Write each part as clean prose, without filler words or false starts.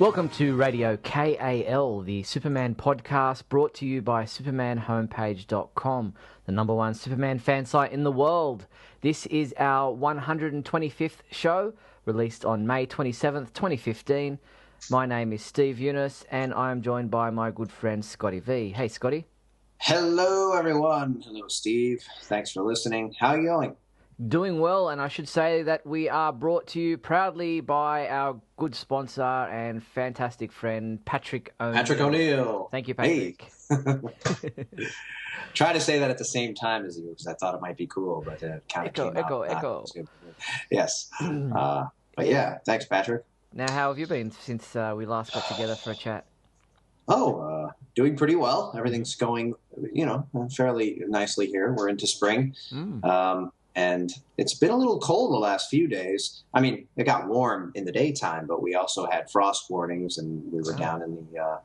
Welcome to Radio KAL, the Superman podcast brought to you by supermanhomepage.com, the number one Superman fan site in the world. This is our 125th show, released on May 27th, 2015. My name is Steve Eunice, and I am joined by my good friend Scotty V. Hey, Scotty. Hello, everyone. Hello, Steve. Thanks for listening. How are you going? Doing well, and I should say that we are brought to you proudly by our good sponsor and fantastic friend, Patrick O'Neill. Patrick O'Neill. Thank you, Patrick. Hey. Try to say that at the same time as you, because I thought it might be cool, but it kind of came out. Echo. Yes. But yeah, thanks, Patrick. Now, how have you been since we last got together for a chat? Doing pretty well. Everything's going, fairly nicely here. We're into spring. And it's been a little cold the last few days. I mean, it got warm in the daytime, but we also had frost warnings, and we were down in the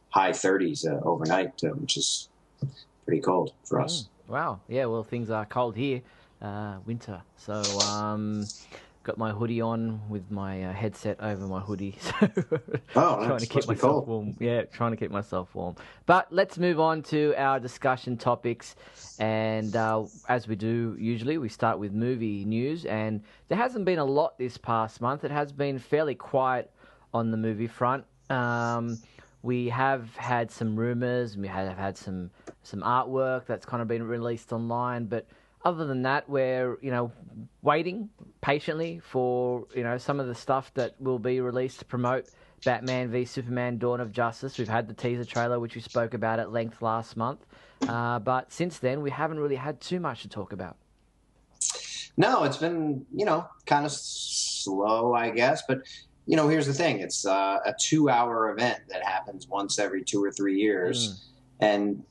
high 30s overnight, which is pretty cold for us. Wow. Yeah, well, things are cold here, winter. So, got my hoodie on with my headset over my hoodie. So trying to keep myself warm. Yeah, trying to keep myself warm. But let's move on to our discussion topics. And as we do usually, we start with movie news. And there hasn't been a lot this past month. It has been fairly quiet on the movie front. We have had some rumors, and we have had some artwork that's kind of been released online. But other than that, we're, waiting patiently for, some of the stuff that will be released to promote Batman v Superman Dawn of Justice. We've had the teaser trailer, which we spoke about at length last month. But since then, we haven't really had too much to talk about. No, it's been, kind of slow, I guess. But, here's the thing. It's a 2-hour event that happens once every 2 or 3 years. And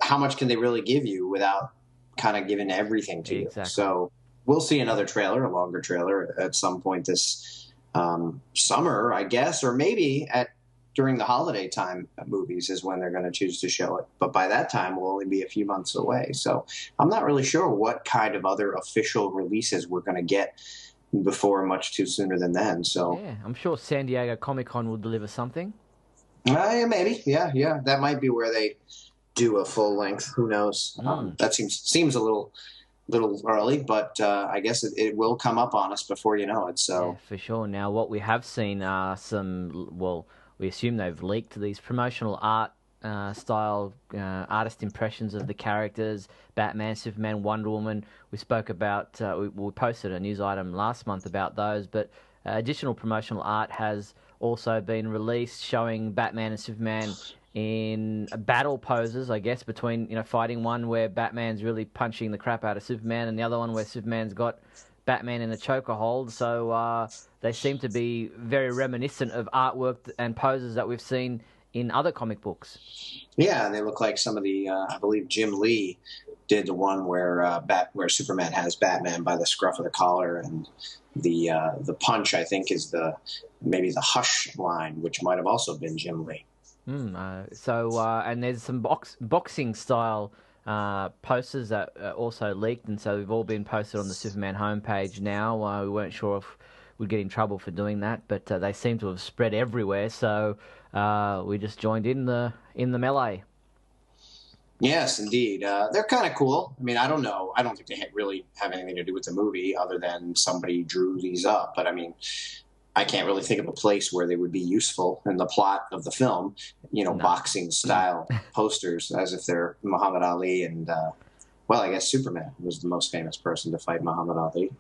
how much can they really give you without kind of giving everything to you? So we'll see another trailer, a longer trailer, at some point this summer, I guess, or maybe during the holiday time movies is when they're going to choose to show it. But by that time, we'll only be a few months away. So I'm not really sure what kind of other official releases we're going to get before much too sooner than then. So yeah, I'm sure San Diego Comic-Con will deliver something. Yeah, maybe. Yeah. That might be where they do a full length. Who knows? That seems a little early, but I guess it will come up on us before you know it. So yeah, for sure. Now, what we have seen are we assume they've leaked these promotional art style artist impressions of the characters: Batman, Superman, Wonder Woman. We spoke about we posted a news item last month about those, but additional promotional art has also been released showing Batman and Superman in battle poses, I guess, between, fighting, one where Batman's really punching the crap out of Superman and the other one where Superman's got Batman in a choker hold. So they seem to be very reminiscent of artwork and poses that we've seen in other comic books. Yeah, they look like some of the, I believe Jim Lee did the one where Superman has Batman by the scruff of the collar, and the punch, I think, is maybe the hush line, which might have also been Jim Lee. And there's some boxing style posters that also leaked, and so they've all been posted on the Superman homepage now. We weren't sure if we'd get in trouble for doing that, but they seem to have spread everywhere. So we just joined in the melee. Yes, indeed. They're kind of cool. I mean, I don't know. I don't think they really have anything to do with the movie other than somebody drew these up. But I mean, I can't really think of a place where they would be useful in the plot of the film, boxing style posters, as if they're Muhammad Ali and, I guess Superman was the most famous person to fight Muhammad Ali.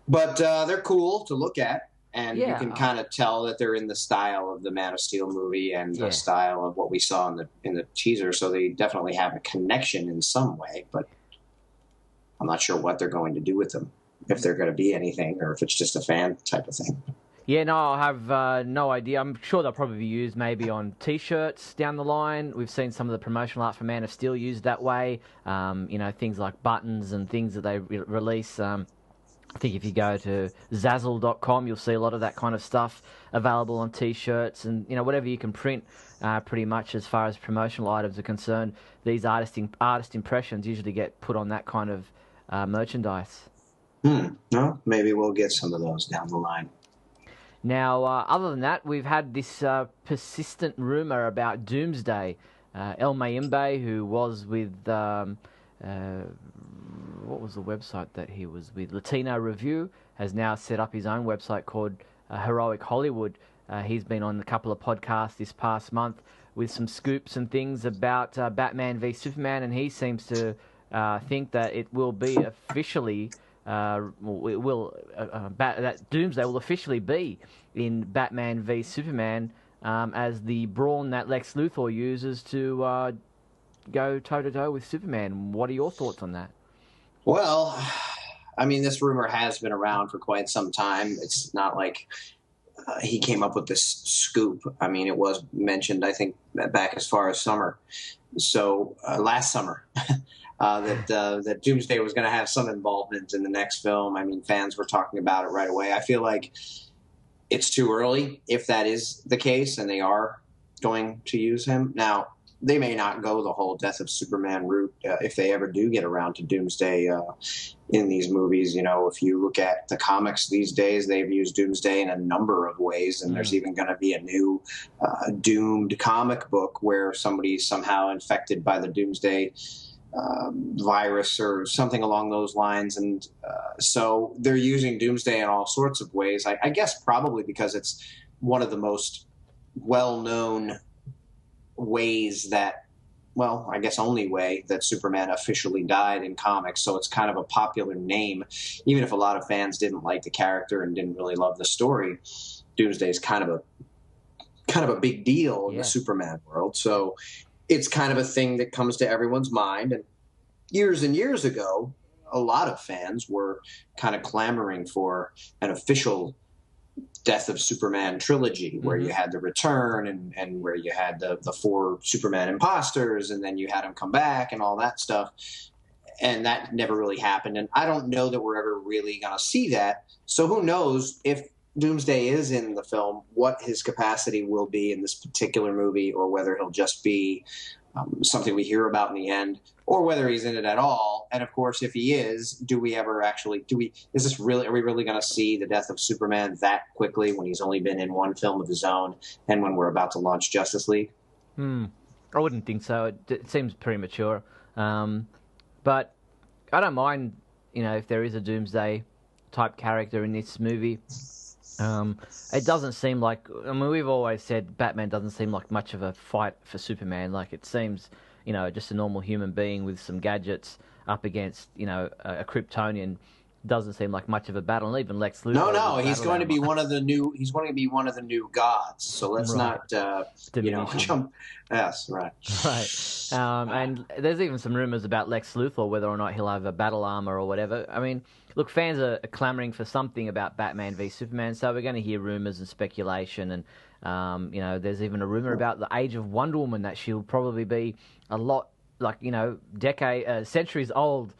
But they're cool to look at, and you can kind of tell that they're in the style of the Man of Steel movie and the style of what we saw in the teaser. So they definitely have a connection in some way, but I'm not sure what they're going to do with them. If they're going to be anything, or if it's just a fan type of thing. Yeah, no, I have no idea. I'm sure they'll probably be used maybe on T-shirts down the line. We've seen some of the promotional art for Man of Steel used that way. Things like buttons and things that they release. I think if you go to Zazzle.com, you'll see a lot of that kind of stuff available on T-shirts and whatever you can print. Pretty much as far as promotional items are concerned, these artist impressions usually get put on that kind of merchandise. No, maybe we'll get some of those down the line. Now, other than that, we've had this persistent rumor about Doomsday. El Mayimbe, who was with what was the website that he was with? Latino Review, has now set up his own website called Heroic Hollywood. He's been on a couple of podcasts this past month with some scoops and things about Batman v Superman, and he seems to think that it will be officially, that Doomsday will officially be in Batman v Superman as the brawn that Lex Luthor uses to go toe-to-toe with Superman. What are your thoughts on that? Well, I mean, this rumor has been around for quite some time. It's not like he came up with this scoop. I mean, it was mentioned, I think, back as far as summer. So last summer, that Doomsday was going to have some involvement in the next film. I mean, fans were talking about it right away. I feel like it's too early if that is the case and they are going to use him. Now, they may not go the whole Death of Superman route if they ever do get around to Doomsday in these movies. You know, if you look at the comics these days, they've used Doomsday in a number of ways, and there's even going to be a new Doomed comic book where somebody's somehow infected by the Doomsday virus or something along those lines. And so they're using Doomsday in all sorts of ways. I guess probably because it's one of the most well-known ways that, well, I guess only way that Superman officially died in comics. So it's kind of a popular name. Even if a lot of fans didn't like the character and didn't really love the story, Doomsday is kind of a big deal in the Superman world. So it's kind of a thing that comes to everyone's mind. And years ago, a lot of fans were kind of clamoring for an official Death of Superman trilogy where you had the return and where you had the 4 Superman imposters, and then you had him come back and all that stuff. And that never really happened. And I don't know that we're ever really going to see that. So who knows if Doomsday is in the film, what his capacity will be in this particular movie, or whether he'll just be something we hear about in the end, or whether he's in it at all. And of course, if he is, are we really going to see the Death of Superman that quickly when he's only been in one film of his own and when we're about to launch Justice League? I wouldn't think so. It seems premature. But I don't mind, if there is a Doomsday type character in this movie. It doesn't seem like, we've always said Batman doesn't seem like much of a fight for Superman. Like, it seems, just a normal human being with some gadgets up against, a Kryptonian. Doesn't seem like much of a battle. And even Lex Luthor. No, he's going to be one of the new. He's going to be one of the new gods. So let's not, jump. Yes, right. Right. And there's even some rumors about Lex Luthor, whether or not he'll have a battle armor or whatever. I mean, look, fans are clamoring for something about Batman v Superman, so we're going to hear rumors and speculation. And there's even a rumor about the age of Wonder Woman, that she'll probably be a lot like centuries old.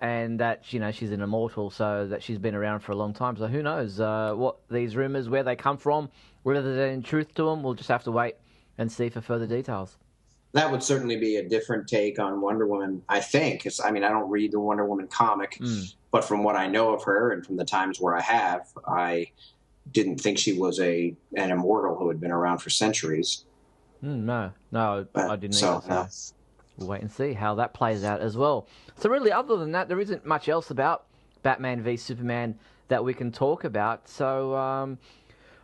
And that, she's an immortal, so that she's been around for a long time. So who knows what these rumors, where they come from, whether there's any truth to them. We'll just have to wait and see for further details. That would certainly be a different take on Wonder Woman, I think. I don't read the Wonder Woman comic, but from what I know of her and from the times where I have, I didn't think she was an immortal who had been around for centuries. No, I didn't either. So. We'll wait and see how that plays out as well. So really, other than that, there isn't much else about Batman v Superman that we can talk about. So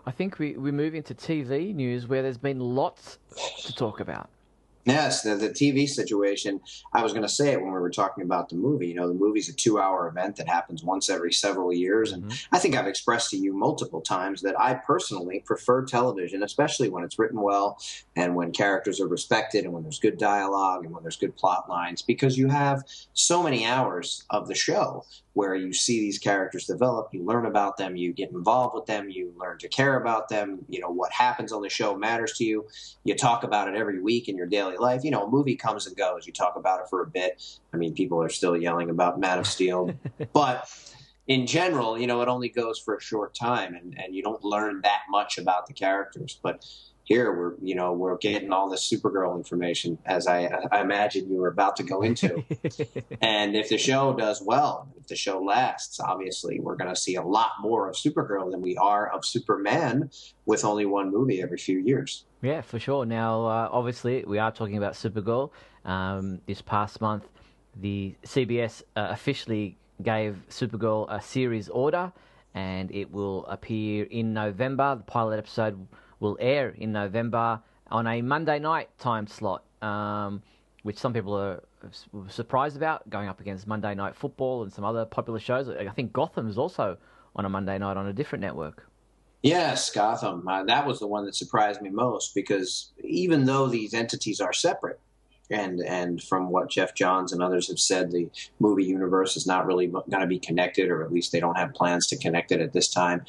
I think we move into TV news, where there's been lots to talk about. Yes, the TV situation. I was going to say it when we were talking about the movie. The movie's a 2-hour event that happens once every several years. And I think I've expressed to you multiple times that I personally prefer television, especially when it's written well and when characters are respected and when there's good dialogue and when there's good plot lines, because you have so many hours of the show where you see these characters develop, you learn about them, you get involved with them, you learn to care about them, what happens on the show matters to you. You talk about it every week in your daily life. A movie comes and goes. You talk about it for a bit. People are still yelling about Man of Steel. But in general, it only goes for a short time, and you don't learn that much about the characters. But here we're getting all this Supergirl information, as I imagine you were about to go into. And if the show does well, if the show lasts, obviously we're going to see a lot more of Supergirl than we are of Superman, with only one movie every few years. Yeah, for sure. Now, obviously, we are talking about Supergirl. This past month, the CBS officially gave Supergirl a series order, and it will appear in November. The pilot episode will air in November on a Monday night time slot, which some people are surprised about, going up against Monday Night Football and some other popular shows. I think Gotham is also on a Monday night on a different network. Yes, Gotham. That was the one that surprised me most, because even though these entities are separate, and from what Jeff Johns and others have said, the movie universe is not really going to be connected, or at least they don't have plans to connect it at this time.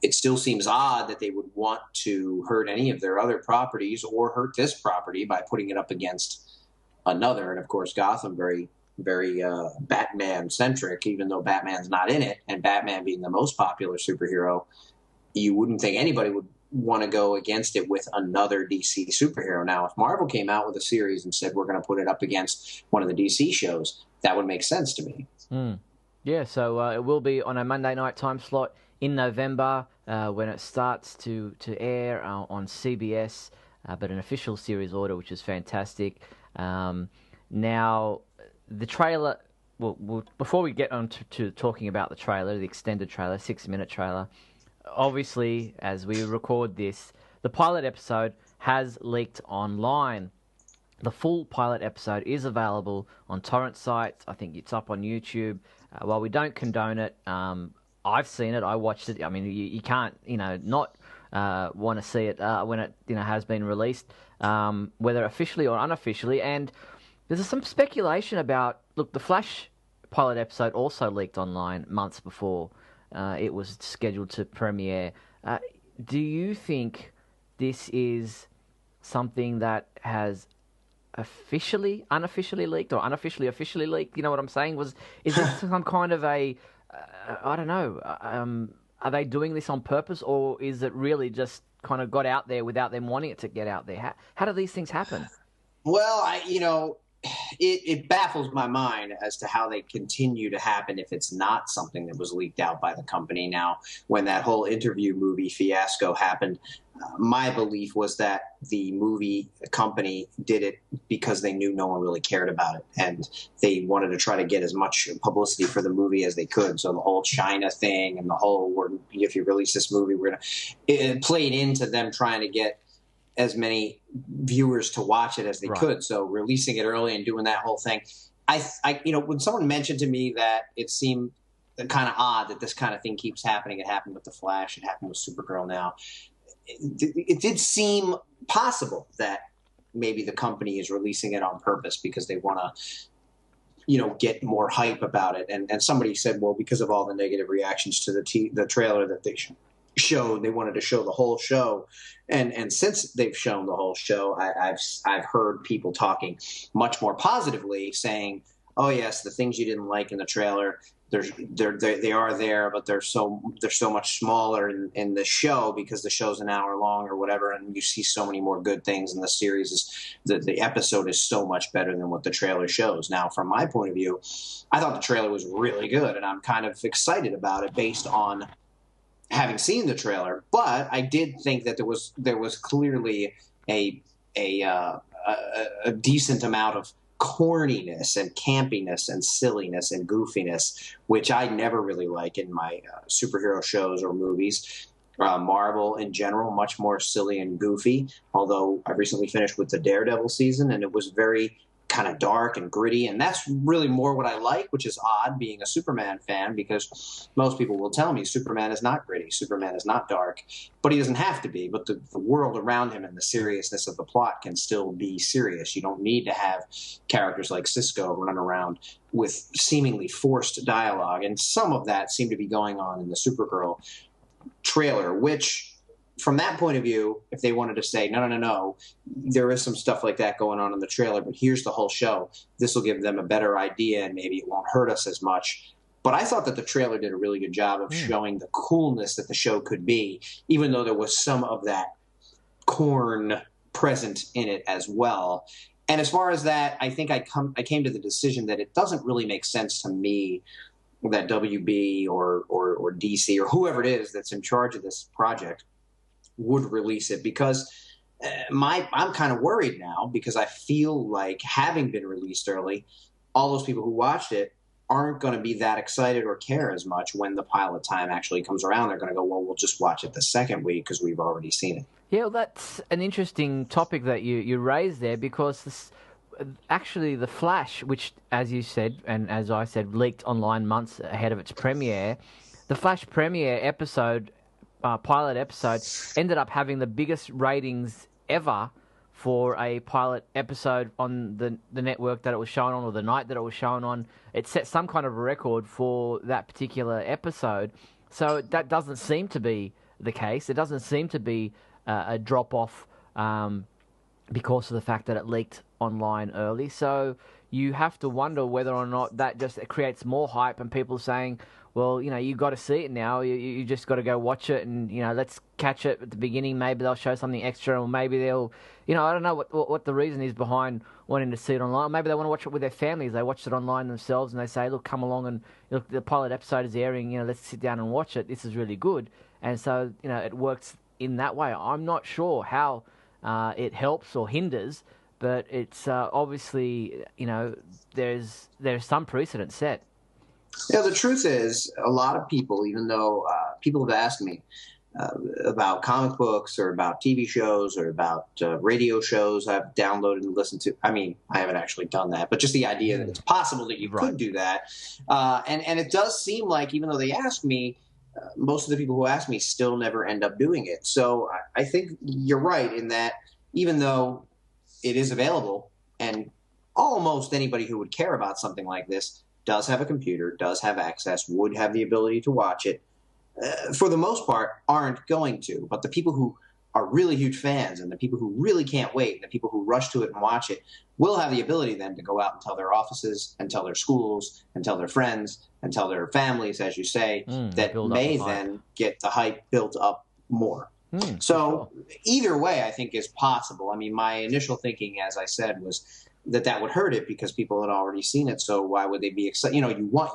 It still seems odd that they would want to hurt any of their other properties or hurt this property by putting it up against another. And of course, Gotham, very Batman-centric, even though Batman's not in it, and Batman being the most popular superhero, you wouldn't think anybody would want to go against it with another DC superhero. Now, if Marvel came out with a series and said, we're going to put it up against one of the DC shows, that would make sense to me. Yeah, so it will be on a Monday night time slot in November when it starts to air on CBS, but an official series order, which is fantastic. Now, the trailer, well, before we get on to talking about the trailer, the extended trailer, 6-minute trailer, obviously, as we record this, the pilot episode has leaked online. The full pilot episode is available on torrent sites. I think it's up on YouTube. While we don't condone it, I've seen it. I watched it. I mean, you can't, not want to see it when it, has been released, whether officially or unofficially. And there's some speculation about, look, the Flash pilot episode also leaked online months before it was scheduled to premiere. Do you think this is something that has unofficially leaked, or unofficially officially leaked? You know what I'm saying? Is this some kind of a, I don't know, are they doing this on purpose, or is it really just kind of got out there without them wanting it to get out there? How do these things happen? Well, it baffles my mind as to how they continue to happen if it's not something that was leaked out by the company. Now, when that whole interview movie fiasco happened, my belief was that the movie company did it because they knew no one really cared about it, and they wanted to try to get as much publicity for the movie as they could. So the whole China thing and the whole, if you release this movie, it played into them trying to get as many viewers to watch it as they could. So releasing it early and doing that whole thing, I when someone mentioned to me that it seemed kind of odd that this kind of thing keeps happening. It happened with The Flash. It happened with Supergirl now. It did seem possible that maybe the company is releasing it on purpose because they want to, get more hype about it. And somebody said, well, because of all the negative reactions to the trailer that they showed, they wanted to show the whole show. And since they've shown the whole show, I've heard people talking much more positively, saying, oh yes, the things you didn't like in the trailer, they are there, but they're so much smaller in the show because the show's an hour long or whatever, and you see so many more good things in the series. The episode is so much better than what the trailer shows. Now, from my point of view, I thought the trailer was really good, and I'm kind of excited about it based on having seen the trailer. But I did think that there was clearly a decent amount of corniness and campiness and silliness and goofiness, which I never really like in my superhero shows or movies. Marvel in general, much more silly and goofy, although I recently finished with the Daredevil season, and it was very kind of dark and gritty, and that's really more what I like, which is odd being a Superman fan, because most people will tell me Superman is not gritty, Superman is not dark, but he doesn't have to be. But the world around him and the seriousness of the plot can still be serious. You don't need to have characters like Cisco run around with seemingly forced dialogue, and some of that seemed to be going on in the Supergirl trailer, which, from that point of view, if they wanted to say, no, there is some stuff like that going on in the trailer, but here's the whole show, this will give them a better idea and maybe it won't hurt us as much. But I thought that the trailer did a really good job of showing the coolness that the show could be, even though there was some of that corn present in it as well. And as far as that, I think I came to the decision that it doesn't really make sense to me that WB or DC or whoever it is that's in charge of this project would release it, because I'm kind of worried now, because I feel like, having been released early, all those people who watched it aren't going to be that excited or care as much when the pilot time actually comes around. They're going to go, well, we'll just watch it the second week because we've already seen it. Yeah, well, that's an interesting topic that you raised there, because actually The Flash, which, as you said, and as I said, leaked online months ahead of its premiere, the Flash premiere episode, pilot episode, ended up having the biggest ratings ever for a pilot episode on the network that it was shown on, or the night that it was shown on. It set some kind of a record for that particular episode. So that doesn't seem to be the case. It doesn't seem to be a drop-off because of the fact that it leaked online early. So you have to wonder whether or not that just creates more hype, and people saying, well, you got to see it now. You just got to go watch it, and, let's catch it at the beginning. Maybe they'll show something extra, or maybe they'll, I don't know what the reason is behind wanting to see it online. Maybe they want to watch it with their families. They watched it online themselves, and they say, look, come along, and look, the pilot episode is airing. Let's sit down and watch it. This is really good. And so, it works in that way. I'm not sure how it helps or hinders, but it's obviously, there's some precedent set. Yeah, the truth is, a lot of people, even though people have asked me about comic books or about TV shows or about radio shows I've downloaded and listened to. I mean, I haven't actually done that, but just the idea that it's possible that you could do that. And it does seem like, even though they ask me, most of the people who ask me still never end up doing it. So I think you're right in that, even though it is available, and almost anybody who would care about something like this does have a computer, does have access, would have the ability to watch it, for the most part, aren't going to. But the people who are really huge fans, and the people who really can't wait, and the people who rush to it and watch it, will have the ability then to go out and tell their offices, and tell their schools, and tell their friends, and tell their families, as you say, that may then get the hype built up more. So either way, I think, is possible. I mean, my initial thinking, as I said, was that would hurt it, because people had already seen it. So why would they be excited? You want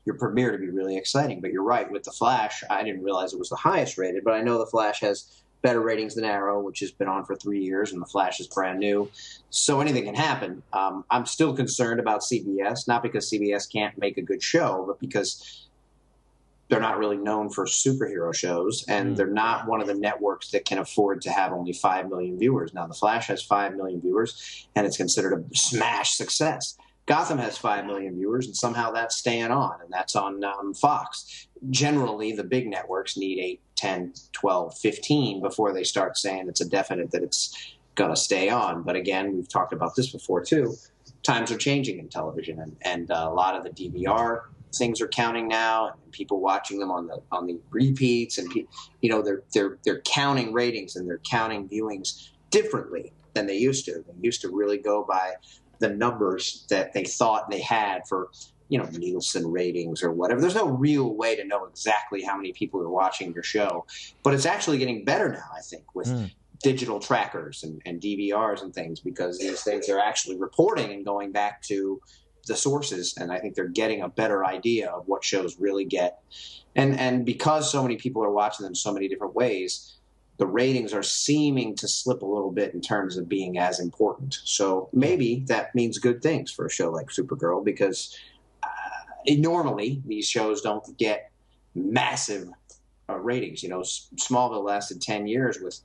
your premiere to be really exciting. But you're right, with The Flash, I didn't realize it was the highest rated, but I know The Flash has better ratings than Arrow, which has been on for 3 years, and The Flash is brand new. So anything can happen. I'm still concerned about CBS, not because CBS can't make a good show, but because they're not really known for superhero shows, and they're not one of the networks that can afford to have only 5 million viewers. Now, The Flash has 5 million viewers, and it's considered a smash success. Gotham has 5 million viewers, and somehow that's staying on, and that's on Fox. Generally, the big networks need 8, 10, 12, 15 before they start saying it's a definite that it's going to stay on. But again, we've talked about this before, too. Times are changing in television, and a lot of the DVR things are counting now, and people watching them on the repeats, and they're counting ratings, and they're counting viewings differently than they used to. They used to really go by the numbers that they thought they had for Nielsen ratings or whatever. There's no real way to know exactly how many people are watching your show, but it's actually getting better now, I think, with digital trackers and DVRs and things, because these things are actually reporting and going back to the sources, and I think they're getting a better idea of what shows really get. And because so many people are watching them so many different ways, the ratings are seeming to slip a little bit in terms of being as important. So maybe that means good things for a show like Supergirl, because normally these shows don't get massive ratings. Smallville lasted 10 years with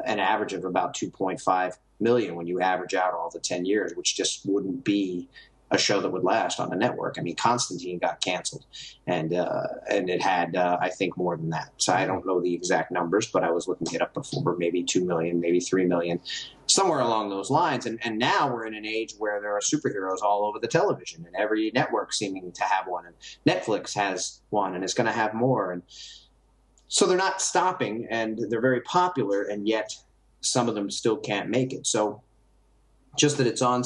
an average of about 2.5 million when you average out all the 10 years, which just wouldn't be a show that would last on a network. I mean, Constantine got canceled, and it had, I think, more than that. So I don't know the exact numbers, but I was looking it up before, maybe 2 million, maybe 3 million, somewhere along those lines. And now we're in an age where there are superheroes all over the television, and every network seeming to have one. And Netflix has one, and it's going to have more. And so they're not stopping, and they're very popular, and yet some of them still can't make it. So just that it's on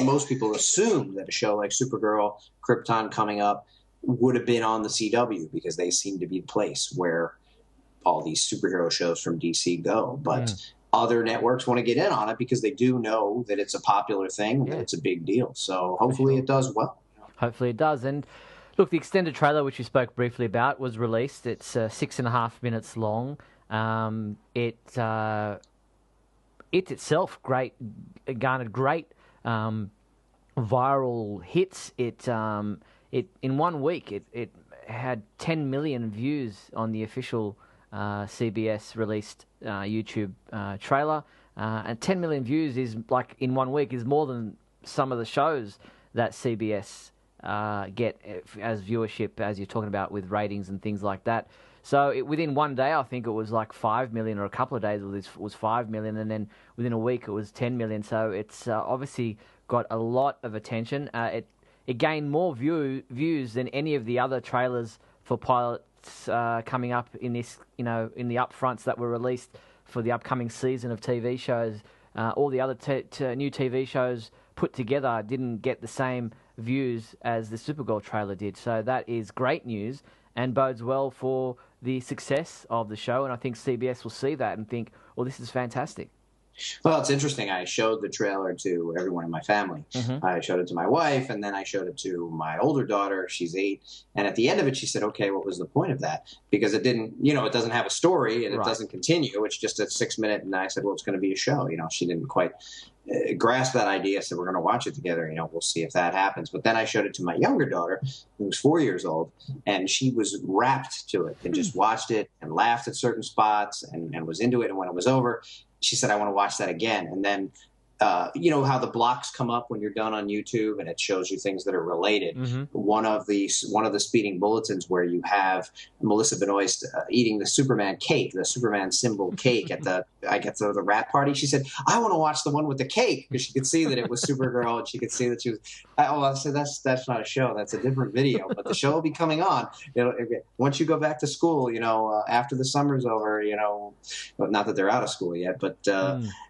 most people assume that a show like Supergirl, Krypton coming up would have been on the CW, because they seem to be the place where all these superhero shows from DC go. But other networks want to get in on it because they do know that it's a popular thing, that it's a big deal. So hopefully it does well. Hopefully it does. And look, the extended trailer, which we spoke briefly about, was released. It's 6.5 minutes long. It itself garnered great viral hits. It in 1 week it had 10 million views on the official CBS released YouTube trailer, and 10 million views is like in 1 week is more than some of the shows that CBS get as viewership, as you're talking about with ratings and things like that. So within 1 day, I think it was like 5 million, or a couple of days it was 5 million, and then within a week it was 10 million. So it's obviously got a lot of attention. It gained more views than any of the other trailers for pilots coming up in this, in the upfronts that were released for the upcoming season of TV shows. All the other new TV shows put together didn't get the same views as the Supergirl trailer did. So that is great news and bodes well for the success of the show. And I think CBS will see that and think, well, this is fantastic. Well, it's interesting. I showed the trailer to everyone in my family. I showed it to my wife, and then I showed it to my older daughter. She's 8. And at the end of it, she said, okay, what was the point of that? Because it didn't, it doesn't have a story, and it doesn't continue. It's just a 6-minute. And I said, well, it's going to be a show. She didn't quite grasp that idea. So we're going to watch it together. We'll see if that happens. But then I showed it to my younger daughter, who was 4 years old, and she was wrapped to it and just watched it and laughed at certain spots and was into it. And when it was over, she said, I want to watch that again. And then, how the blocks come up when you're done on YouTube and it shows you things that are related. One of the speeding bulletins where you have Melissa Benoist eating the Superman cake, the Superman symbol cake at the wrap party. She said, I want to watch the one with the cake, because she could see that it was Supergirl and she could see that she was. I said, that's not a show. That's a different video. But the show will be coming on. Once you go back to school, after the summer's over, well, not that they're out of school yet, but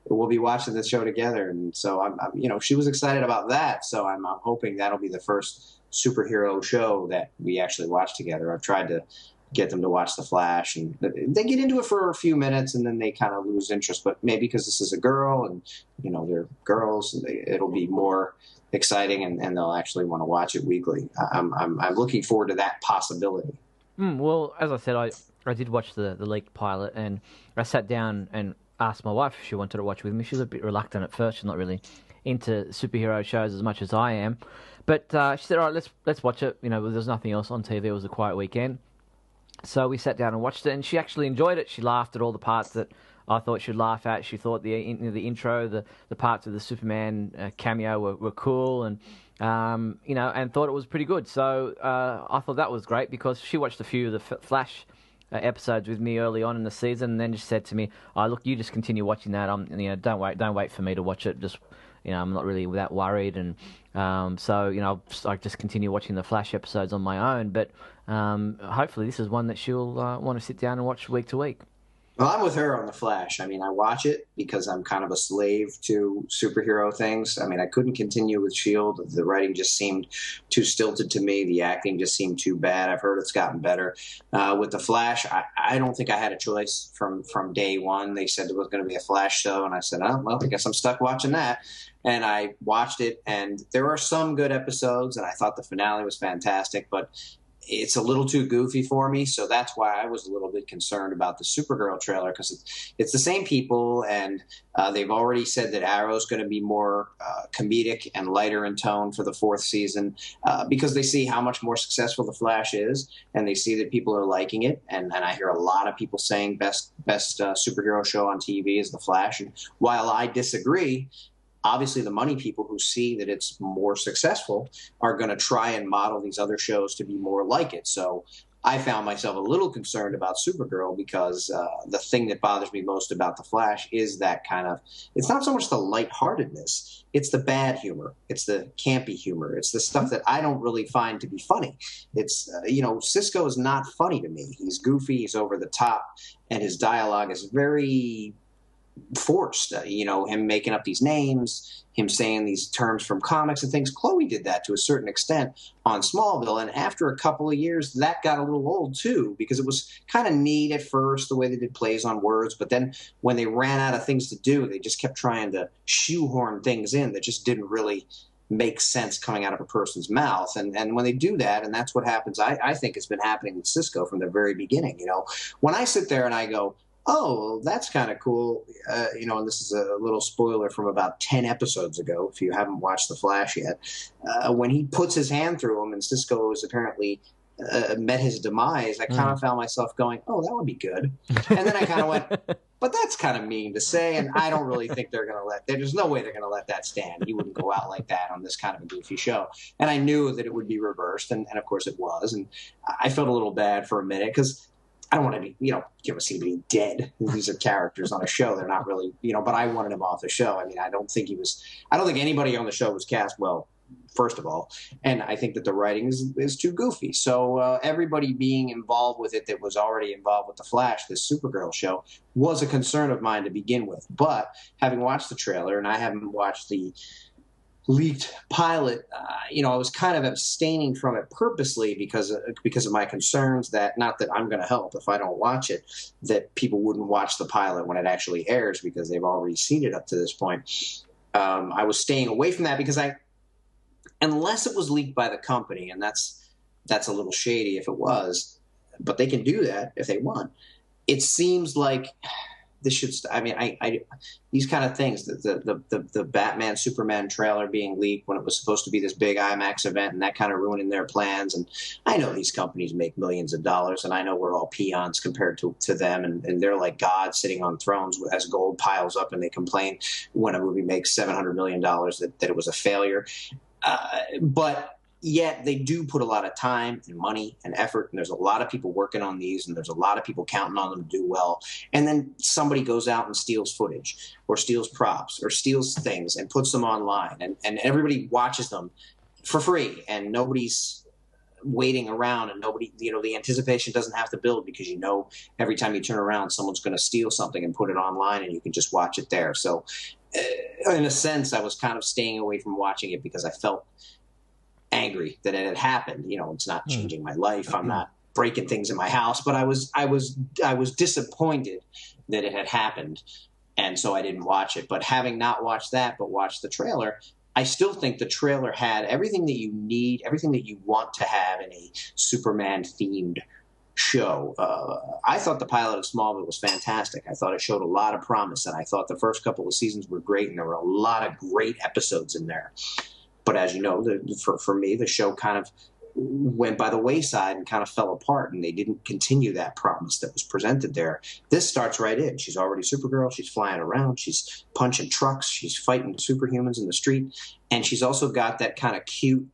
we'll be watching the show together. And so I'm she was excited about that. So I'm hoping that'll be the first superhero show that we actually watch together. I've tried to get them to watch The Flash, and they get into it for a few minutes and then they kind of lose interest. But maybe because this is a girl and they're girls, it'll be more exciting and they'll actually want to watch it weekly. I'm looking forward to that possibility. Well, as I said, I did watch the leaked pilot, and I sat down and asked my wife if she wanted to watch with me. She was a bit reluctant at first. She's not really into superhero shows as much as I am. But she said, all right, let's watch it. There's nothing else on TV. It was a quiet weekend. So we sat down and watched it, and she actually enjoyed it. She laughed at all the parts that I thought she'd laugh at. She thought the intro, the parts of the Superman cameo were cool, and and thought it was pretty good. So I thought that was great, because she watched a few of the Flash episodes with me early on in the season, and then just said to me, "Oh, look, you just continue watching that. Don't wait for me to watch it. Just, I'm not really that worried." And so I just continue watching the Flash episodes on my own. But hopefully, this is one that she'll want to sit down and watch week to week. Well, I'm with her on The Flash. I watch it because I'm kind of a slave to superhero things. I couldn't continue with S.H.I.E.L.D. The writing just seemed too stilted to me. The acting just seemed too bad. I've heard it's gotten better. With The Flash, I don't think I had a choice from day one. They said it was going to be a Flash show, and I said, oh, well, I guess I'm stuck watching that. And I watched it, and there are some good episodes, and I thought the finale was fantastic, but it's a little too goofy for me, so that's why I was a little bit concerned about the Supergirl trailer, because it's the same people, and they've already said that Arrow's going to be more comedic and lighter in tone for the 4th season, because they see how much more successful The Flash is, and they see that people are liking it, and I hear a lot of people saying best superhero show on TV is The Flash, and while I disagree, obviously the money people who see that it's more successful are going to try and model these other shows to be more like it. So I found myself a little concerned about Supergirl, because the thing that bothers me most about The Flash is that kind of, it's not so much the lightheartedness, it's the bad humor, it's the campy humor, it's the stuff that I don't really find to be funny. It's, Cisco is not funny to me. He's goofy, he's over the top, and his dialogue is very forced. Him making up these names, him saying these terms from comics and things. Chloe did that to a certain extent on Smallville, and after a couple of years, that got a little old too, because it was kind of neat at first, the way they did plays on words, but then when they ran out of things to do, they just kept trying to shoehorn things in that just didn't really make sense coming out of a person's mouth. And when they do that, and that's what happens, I think it's been happening with Cisco from the very beginning. When I sit there and I go, oh, that's kind of cool, and this is a little spoiler from about 10 episodes ago, if you haven't watched The Flash yet, when he puts his hand through him and Cisco has apparently met his demise, I kind of found myself going, oh, that would be good. And then I kind of went, but that's kind of mean to say, and I don't really think they're going to there's no way they're going to let that stand. He wouldn't go out like that on this kind of a goofy show. And I knew that it would be reversed, and of course it was. And I felt a little bad for a minute, because I don't want to be, you ever see anybody dead. These are characters on a show. They're not really, but I wanted him off the show. I mean, I don't think anybody on the show was cast well, first of all. And I think that the writing is too goofy. So everybody being involved with it that was already involved with The Flash, this Supergirl show, was a concern of mine to begin with. But having watched the trailer, and I haven't watched the leaked pilot, I was kind of abstaining from it purposely because of my concerns that, not that I'm going to help if I don't watch it, that people wouldn't watch the pilot when it actually airs because they've already seen it up to this point. I was staying away from that because unless it was leaked by the company, and that's a little shady if it was, but they can do that if they want. It seems like this should. These kind of things, the Batman Superman trailer being leaked when it was supposed to be this big IMAX event, and that kind of ruining their plans. And I know these companies make millions of dollars, and I know we're all peons compared to them, and they're like gods sitting on thrones as gold piles up, and they complain when a movie makes $700 million that it was a failure. But yet they do put a lot of time and money and effort, and there's a lot of people working on these, and there's a lot of people counting on them to do well. And then somebody goes out and steals footage or steals props or steals things and puts them online, and everybody watches them for free, and nobody's waiting around, and nobody, the anticipation doesn't have to build, because every time you turn around, someone's going to steal something and put it online, and you can just watch it there. So in a sense, I was kind of staying away from watching it because I felt angry that it had happened. It's not changing my life. I'm not breaking things in my house, but I was disappointed that it had happened, and so I didn't watch it. But having not watched that, but watched the trailer, I still think the trailer had everything that you need, everything that you want to have in a Superman-themed show. I thought the pilot of Smallville was fantastic. I thought it showed a lot of promise, and I thought the first couple of seasons were great, and there were a lot of great episodes in there. But as you know, for me, the show kind of went by the wayside and kind of fell apart, and they didn't continue that promise that was presented there. This starts right in. She's already Supergirl. She's flying around. She's punching trucks. She's fighting superhumans in the street. And she's also got that kind of cute,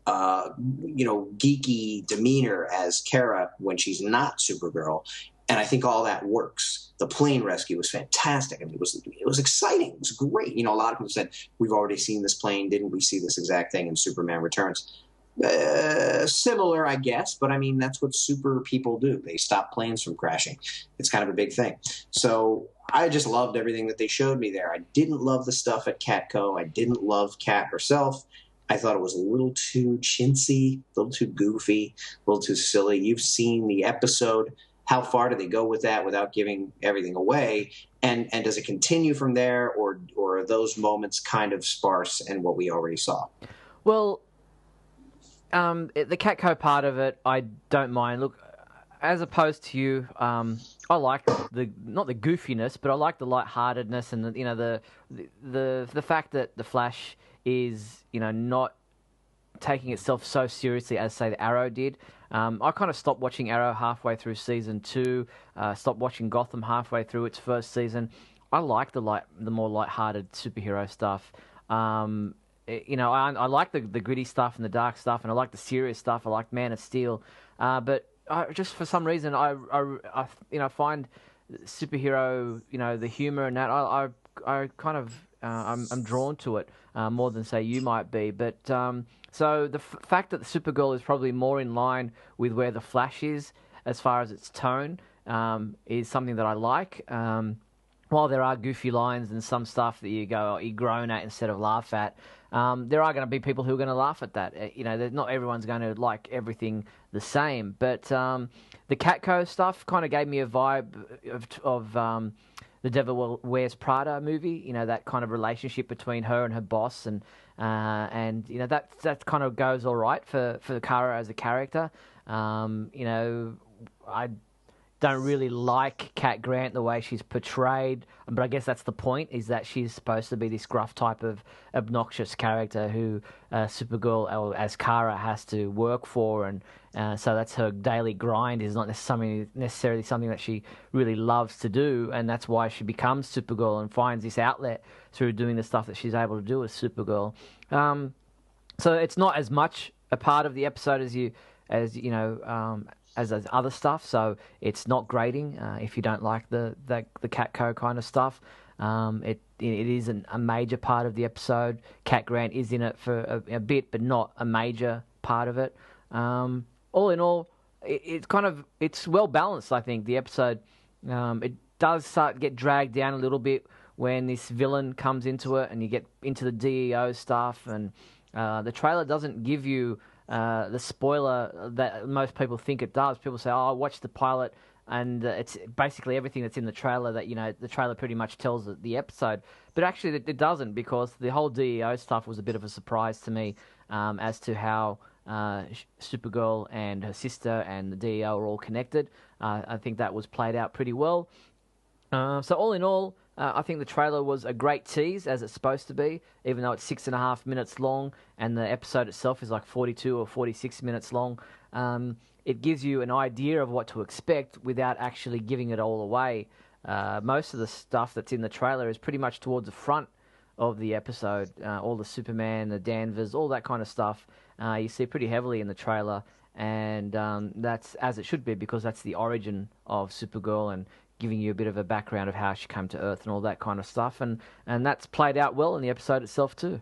geeky demeanor as Kara when she's not Supergirl. And I think all that works. The plane rescue was fantastic. I mean, it was exciting. It was great. A lot of people said, we've already seen this plane. Didn't we see this exact thing in Superman Returns? Similar, I guess. But, I mean, that's what super people do. They stop planes from crashing. It's kind of a big thing. So I just loved everything that they showed me there. I didn't love the stuff at Catco. I didn't love Cat herself. I thought it was a little too chintzy, a little too goofy, a little too silly. You've seen the episode. How far do they go with that without giving everything away? And does it continue from there, or are those moments kind of sparse in what we already saw? Well, the Catco part of it, I don't mind. Look, as opposed to you, I like not the goofiness, but I like the lightheartedness and the fact that the Flash is not taking itself so seriously as, say, the Arrow did. I kind of stopped watching Arrow halfway through season 2. Stopped watching Gotham halfway through its first season. I like the more lighthearted superhero stuff. I like the gritty stuff and the dark stuff, and I like the serious stuff. I like Man of Steel, but just for some reason I find superhero, the humor and that I kind of I'm drawn to it more than say you might be, but. So the fact that the Supergirl is probably more in line with where the Flash is as far as its tone is something that I like. while there are goofy lines and some stuff that you go, you groan at instead of laugh at, there are going to be people who are going to laugh at that. Not everyone's going to like everything the same. But the Catco stuff kind of gave me a vibe of the Devil Wears Prada movie. That kind of relationship between her and her boss, and that kind of goes all right for Kara as a character. I don't really like Cat Grant the way she's portrayed, but I guess that's the point, is that she's supposed to be this gruff type of obnoxious character who Supergirl, or as Kara, has to work for, and so that's her daily grind. Is not necessarily something that she really loves to do, and that's why she becomes Supergirl and finds this outlet through doing the stuff that she's able to do as Supergirl. So it's not as much a part of the episode as other stuff, so it's not grating if you don't like the Catco kind of stuff. It isn't a major part of the episode. Cat Grant is in it for a bit, but not a major part of it. All in all, it's well balanced. I think the episode it does start to get dragged down a little bit when this villain comes into it, and you get into the DEO stuff, and the trailer doesn't give you the spoiler that most people think it does. People say, "Oh, I watched the pilot," and it's basically everything that's in the trailer that the trailer pretty much tells the episode. But actually, it doesn't, because the whole DEO stuff was a bit of a surprise to me as to how Supergirl and her sister and the DEO are all connected. I think that was played out pretty well. So all in all, I think the trailer was a great tease, as it's supposed to be, even though it's 6.5 minutes long, and the episode itself is like 42 or 46 minutes long. It gives you an idea of what to expect without actually giving it all away. Most of the stuff that's in the trailer is pretty much towards the front of the episode. All the Superman, the Danvers, all that kind of stuff, you see pretty heavily in the trailer, and that's as it should be, because that's the origin of Supergirl, and giving you a bit of a background of how she came to Earth and all that kind of stuff, and that's played out well in the episode itself too.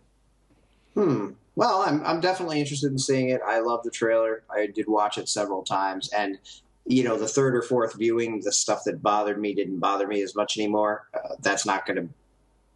Well, I'm definitely interested in seeing it. I love the trailer. I did watch it several times, and the third or fourth viewing, the stuff that bothered me didn't bother me as much anymore. That's not going to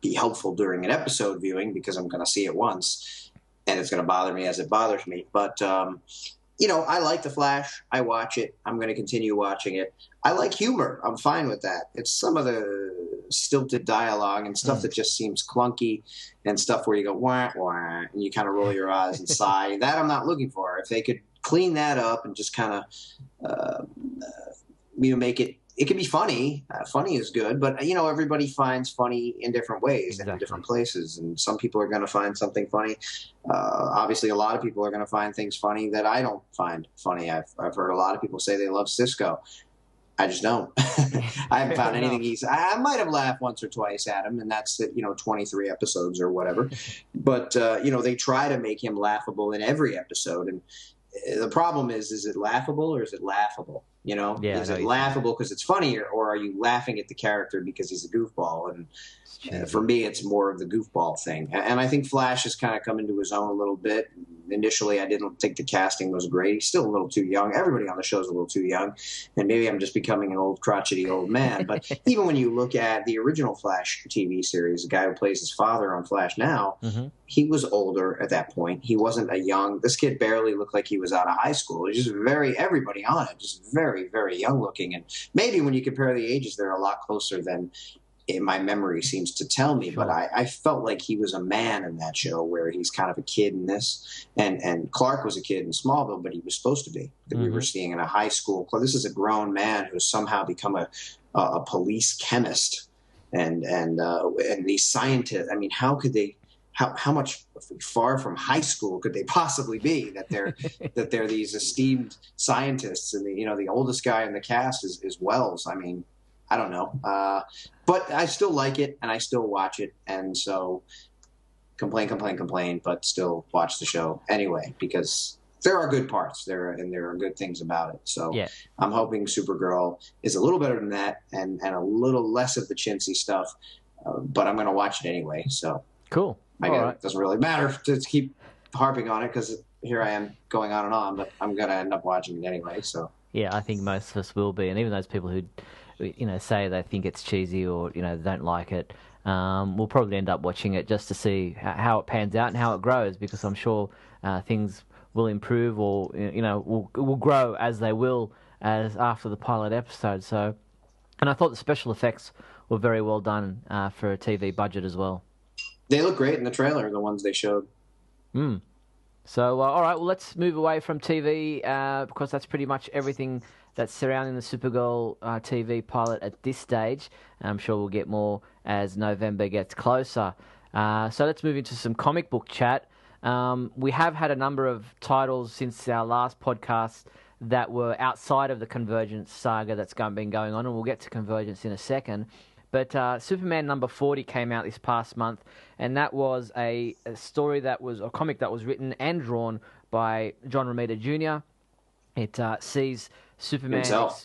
be helpful during an episode viewing, because I'm going to see it once, and it's going to bother me as it bothers me. But I like The Flash. I watch it. I'm going to continue watching it. I like humor. I'm fine with that. It's some of the stilted dialogue and stuff that just seems clunky, and stuff where you go, wah, wah, and you kind of roll your eyes and sigh. That I'm not looking for. If they could clean that up and just kind of, make it can be funny. Funny is good, but everybody finds funny in different ways and in different places. And some people are going to find something funny. Obviously, a lot of people are going to find things funny that I don't find funny. I've heard a lot of people say they love Cisco. I just don't. I haven't found anything easy. I might have laughed once or twice at him, and that's at 23 episodes or whatever. But they try to make him laughable in every episode, and the problem is it laughable or is it laughable? Is it laughable because it's funny, or are you laughing at the character because he's a goofball? And for me, it's more of the goofball thing. And I think Flash has kind of come into his own a little bit. Initially, I didn't think the casting was great. He's still a little too young. Everybody on the show is a little too young. And maybe I'm just becoming an old, crotchety old man. But even when you look at the original Flash TV series, the guy who plays his father on Flash now, he was older at that point. He wasn't this kid barely looked like he was out of high school. It was just everybody on it, just very, very young looking. And maybe when you compare the ages, they're a lot closer than my memory seems to tell me. Sure. But I felt like he was a man in that show, where he's kind of a kid in this. And Clark was a kid in Smallville, but he was supposed to be. That we were seeing in a high school. This is a grown man who's somehow become a police chemist and these scientists. I mean, how could they? How much far from high school could they possibly be that they're these esteemed scientists? And the oldest guy in the cast is Wells. I mean, I don't know, but I still like it and I still watch it, and so complain, but still watch the show anyway, because there are good parts there and there are good things about it. So yeah. I'm hoping Supergirl is a little better than that and a little less of the chintzy stuff, but I'm going to watch it anyway. So cool. It doesn't really matter to keep harping on it, because here I am going on and on, but I'm going to end up watching it anyway. So yeah, I think most of us will be, and even those people who say they think it's cheesy or they don't like it, we'll probably end up watching it just to see how it pans out and how it grows, because I'm sure things will improve or will grow as they will as after the pilot episode. So, and I thought the special effects were very well done for a TV budget as well. They look great in the trailer, the ones they showed. So, all right, well, let's move away from TV because that's pretty much everything that's surrounding the Supergirl TV pilot at this stage. I'm sure we'll get more as November gets closer. So let's move into some comic book chat. We have had a number of titles since our last podcast that were outside of the Convergence saga that's been going on, and we'll get to Convergence in a second. But Superman number 40 came out this past month, and that was a comic that was written and drawn by John Romita Jr. It sees Superman. You can tell.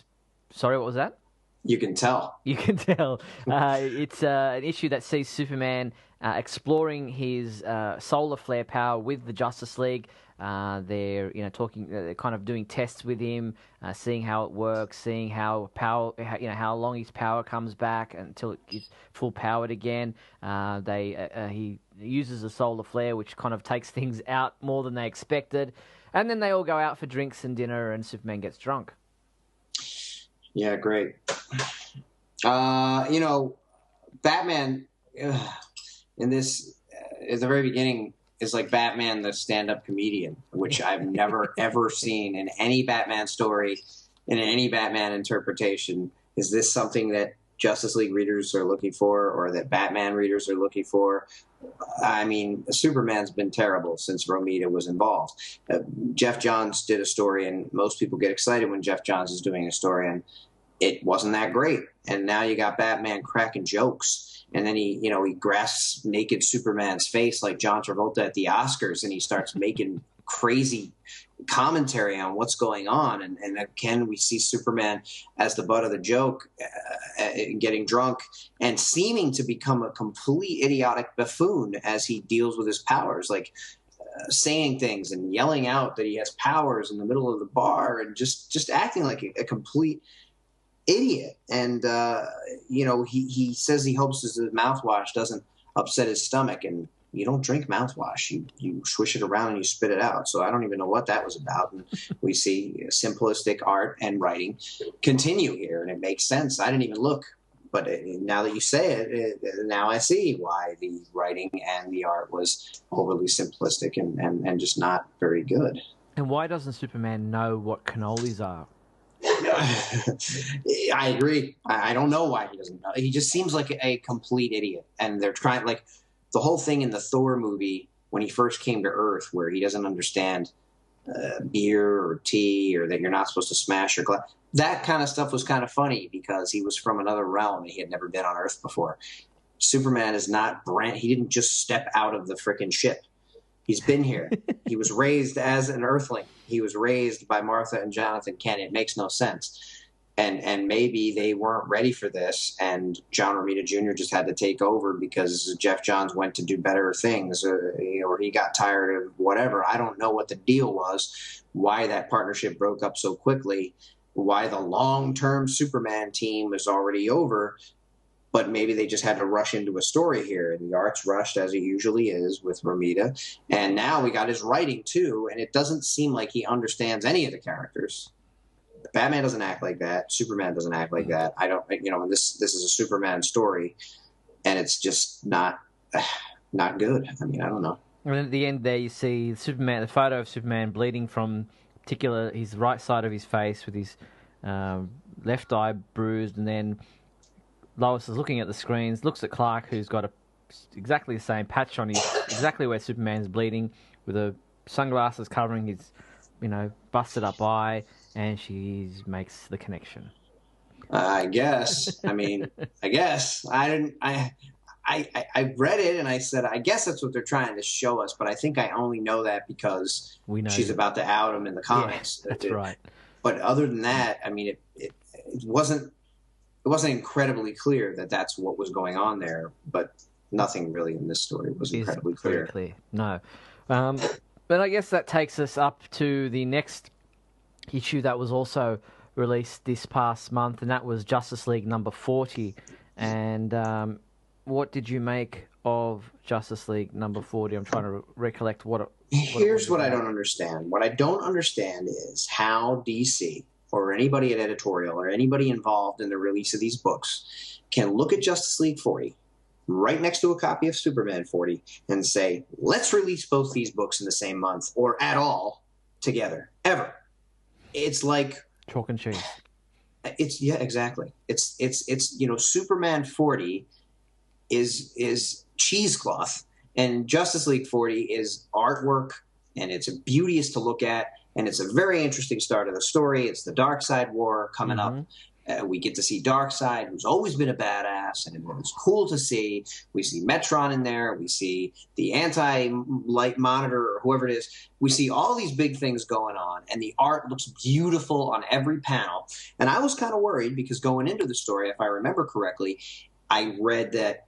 Sorry, what was that? You can tell. You can tell. It's an issue that sees Superman exploring his solar flare power with the Justice League. They're talking, they're kind of doing tests with him, seeing how it works, seeing how how long his power comes back until it gets full powered again. He uses a solar flare, which kind of takes things out more than they expected, and then they all go out for drinks and dinner, and Superman gets drunk. Yeah, great. Batman in this at the very beginning is like Batman the stand-up comedian, which I've never ever seen in any Batman story, in any Batman interpretation. Is this something that Justice League readers are looking for, or that Batman readers are looking for? I mean, Superman's been terrible since Romita was involved. Jeff Johns did a story, and most people get excited when Jeff Johns is doing a story, and it wasn't that great. And now you got Batman cracking jokes, and then he grasps naked Superman's face like John Travolta at the Oscars, and he starts making crazy commentary on what's going on. And again, we see Superman as the butt of the joke, getting drunk and seeming to become a complete idiotic buffoon as he deals with his powers, like saying things and yelling out that he has powers in the middle of the bar, and just acting like a complete idiot. And he says he hopes his mouthwash doesn't upset his stomach, and you don't drink mouthwash, you swish it around and you spit it out. So I don't even know what that was about. And we see simplistic art and writing continue here, and it makes sense. I didn't even look, but now that you say it, now I see why the writing and the art was overly simplistic and just not very good. And why doesn't Superman know what cannolis are? I agree. I don't know why he doesn't know. He just seems like a complete idiot. And they're trying, like the whole thing in the Thor movie when he first came to Earth, where he doesn't understand beer or tea, or that you're not supposed to smash your glass. That kind of stuff was kind of funny because he was from another realm and he had never been on Earth before. Superman is not he didn't just step out of the frickin' ship. He's been here. He was raised as an Earthling. He was raised by Martha and Jonathan Kent. It makes no sense. And maybe they weren't ready for this, and John Romita Jr. just had to take over because Jeff Johns went to do better things, or he got tired of whatever. I don't know what the deal was, why that partnership broke up so quickly, why the long-term Superman team is already over. But maybe they just had to rush into a story here, and the art's rushed as it usually is with Romita. And now we got his writing too, and it doesn't seem like he understands any of the characters. Batman doesn't act like that. Superman doesn't act like that. I don't, this is a Superman story, and it's just not good. I mean, I don't know. And then at the end there, you see Superman, the photo of Superman bleeding from his right side of his face with his left eye bruised, and then Lois is looking at the screens, looks at Clark, who's got exactly the same patch on exactly where Superman's bleeding, with the sunglasses covering his, busted up eye, and she makes the connection. I guess. I mean, I guess. I read it and I said, I guess that's what they're trying to show us, but I think I only know that because we know she's about to out him in the comics. Yeah, that's right. But other than that, I mean, it wasn't incredibly clear that that's what was going on there, but nothing really in this story was incredibly clear. No. But I guess that takes us up to the next issue that was also released this past month, and that was Justice League number 40. And what did you make of Justice League number 40? I'm trying to recollect Here's what I don't understand. What I don't understand is how DC or anybody at editorial or anybody involved in the release of these books can look at Justice League 40 right next to a copy of Superman 40 and say, let's release both these books in the same month or at all together, ever. It's like chalk and cheese. Yeah, exactly. It's Superman 40 is cheesecloth, and Justice League 40 is artwork, and it's beauteous to look at, and it's a very interesting start of the story. It's the Darkseid War coming up. We get to see Darkseid, who's always been a badass, and it's cool to see. We see Metron in there. We see the anti-light monitor, or whoever it is. We see all these big things going on, and the art looks beautiful on every panel. And I was kind of worried because going into the story, if I remember correctly, I read that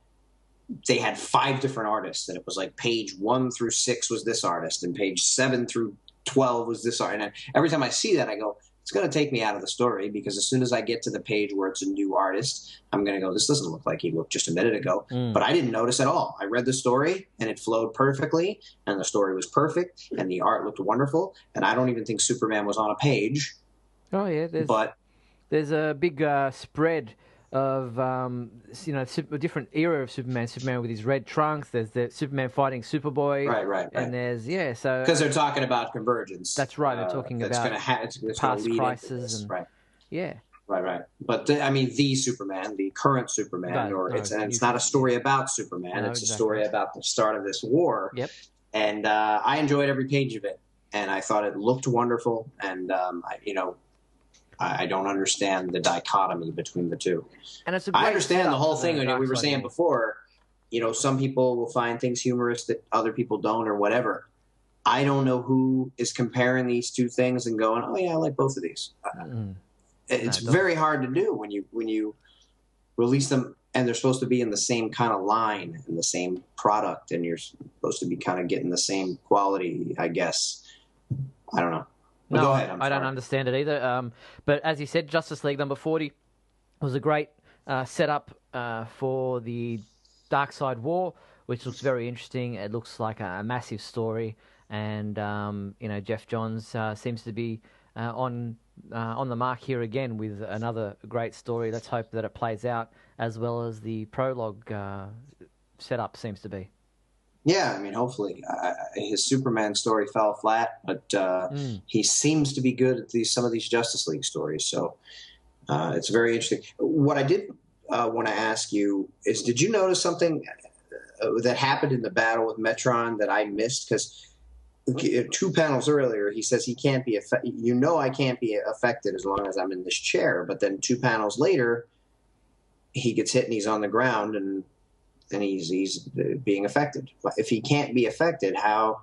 they had 5 different artists, and it was like page 1 through 6 was this artist, and page 7 through 12 was this artist. And every time I see that, I go, it's going to take me out of the story, because as soon as I get to the page where it's a new artist, I'm going to go, this doesn't look like he looked just a minute ago. But I didn't notice at all. I read the story, and it flowed perfectly, and the story was perfect, and the art looked wonderful, and I don't even think Superman was on a page. Oh, yeah. There's a big spread of a different era of Superman with his red trunks. There's the Superman fighting Superboy, right. And there's so because they're talking about Convergence. That's right. They're talking about past crises and right. Yeah. Right. But the Superman, the current Superman, it's not a story about Superman. It's a story about the start of this war. Yep. And I enjoyed every page of it, and I thought it looked wonderful. And I don't understand the dichotomy between the two. And I understand the whole thing. We were saying before, some people will find things humorous that other people don't, or whatever. I don't know who is comparing these two things and going, "Oh yeah, I like both of these." It's very hard to do when you release them, and they're supposed to be in the same kind of line and the same product, and you're supposed to be kind of getting the same quality, I guess. I don't know. No, go ahead. I don't understand it either. But as you said, Justice League number 40 was a great setup for the Darkseid War, which looks very interesting. It looks like a massive story, and Jeff Johns seems to be on the mark here again with another great story. Let's hope that it plays out as well as the prologue setup seems to be. Yeah, hopefully. His Superman story fell flat, but he seems to be good at some of these Justice League stories. So it's very interesting. What I did want to ask you is, did you notice something that happened in the battle with Metron that I missed? Because 2 panels earlier, he says he can't be affected. I can't be affected as long as I'm in this chair. But then 2 panels later, he gets hit and he's on the ground, and he's being affected. If he can't be affected, how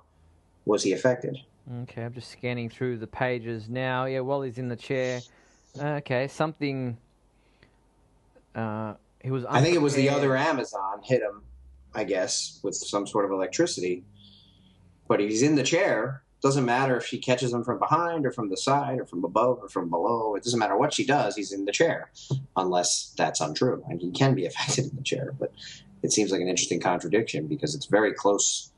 was he affected? Okay, I'm just scanning through the pages now. Yeah, while he's in the chair. Okay, something. He was. I think it was the other Amazon hit him, I guess, with some sort of electricity. But he's in the chair. Doesn't matter if she catches him from behind or from the side or from above or from below. It doesn't matter what she does. He's in the chair, unless that's untrue, and he can be affected in the chair. But it seems like an interesting contradiction, because it's very close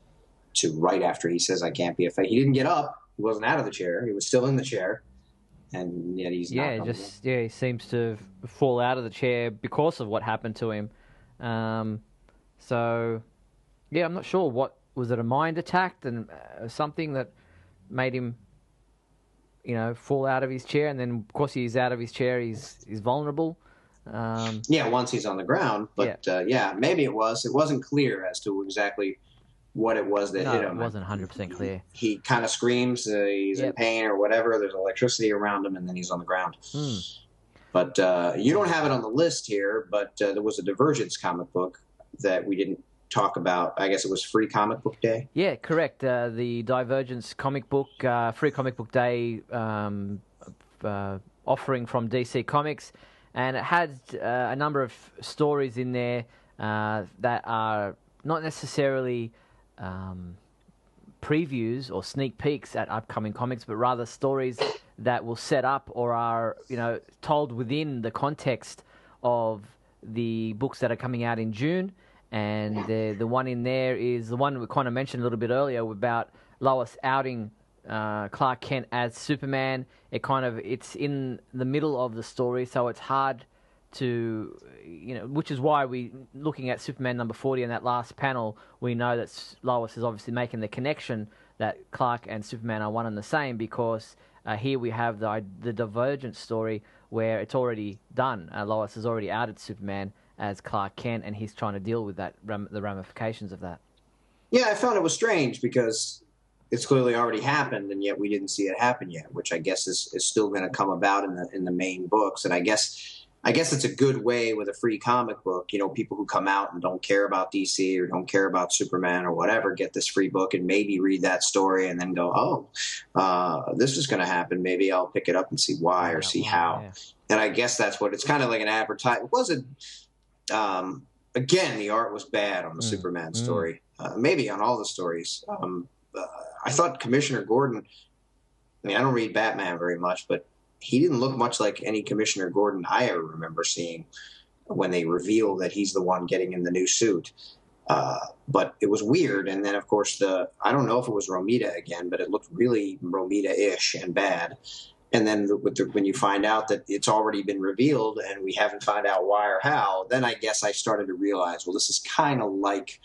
to right after he says, I can't be affected. He didn't get up. He wasn't out of the chair. He was still in the chair. And yet he's not. He seems to fall out of the chair because of what happened to him. I'm not sure. What was it, a mind attack and something that made him, fall out of his chair? And then, of course, he's out of his chair. He's vulnerable. Once he's on the ground. But, maybe it was. It wasn't clear as to exactly what it was that hit him. It wasn't 100% clear. He kind of screams. He's in pain or whatever. There's electricity around him, and then he's on the ground. But you don't have it on the list here, but there was a Divergence comic book that we didn't talk about. I guess it was Free Comic Book Day. Yeah, correct. The Divergence comic book, Free Comic Book Day offering from DC Comics. And it had a number of stories in there that are not necessarily previews or sneak peeks at upcoming comics, but rather stories that will set up or are, told within the context of the books that are coming out in June. And the one in there is the one we kind of mentioned a little bit earlier about Lois outing Clark Kent as Superman. It's in the middle of the story, so it's hard to, which is why looking at Superman number 40 in that last panel, we know that Lois is obviously making the connection that Clark and Superman are one and the same, because here we have the Divergence story where it's already done. Lois has already outed Superman as Clark Kent, and he's trying to deal with the ramifications of that. Yeah, I found it was strange because it's clearly already happened, and yet we didn't see it happen yet, which I guess is still going to come about in the main books. And I guess it's a good way with a free comic book. People who come out and don't care about DC or don't care about Superman or whatever get this free book and maybe read that story and then go, this is going to happen. Maybe I'll pick it up and see why or see how. Yeah. And I guess that's what it's kind of like an advertisement. It wasn't. Again, the art was bad on the Superman story. Maybe on all the stories. I thought Commissioner Gordon. I don't read Batman very much, but he didn't look much like any Commissioner Gordon I ever remember seeing when they reveal that he's the one getting in the new suit. But it was weird. And then, of course, I don't know if it was Romita again, but it looked really Romita-ish and bad. And then when you find out that it's already been revealed and we haven't found out why or how, then I guess I started to realize, well, this is kind of like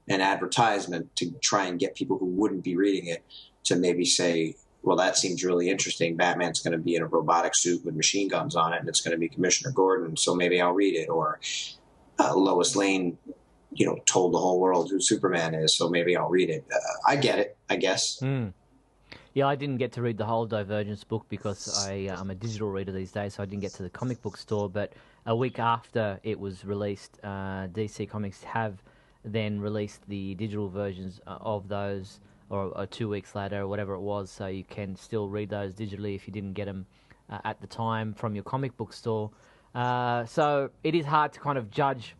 an advertisement to try and get people who wouldn't be reading it to maybe say, well, that seems really interesting. Batman's going to be in a robotic suit with machine guns on it, and it's going to be Commissioner Gordon, so maybe I'll read it. Or Lois Lane, told the whole world who Superman is, so maybe I'll read it. I get it, I guess. Yeah, I didn't get to read the whole Divergence book because I'm a digital reader these days, so I didn't get to the comic book store. But a week after it was released, DC Comics have then released the digital versions of those, or 2 weeks later, or whatever it was, so you can still read those digitally if you didn't get them at the time from your comic book store. So it is hard to kind of judge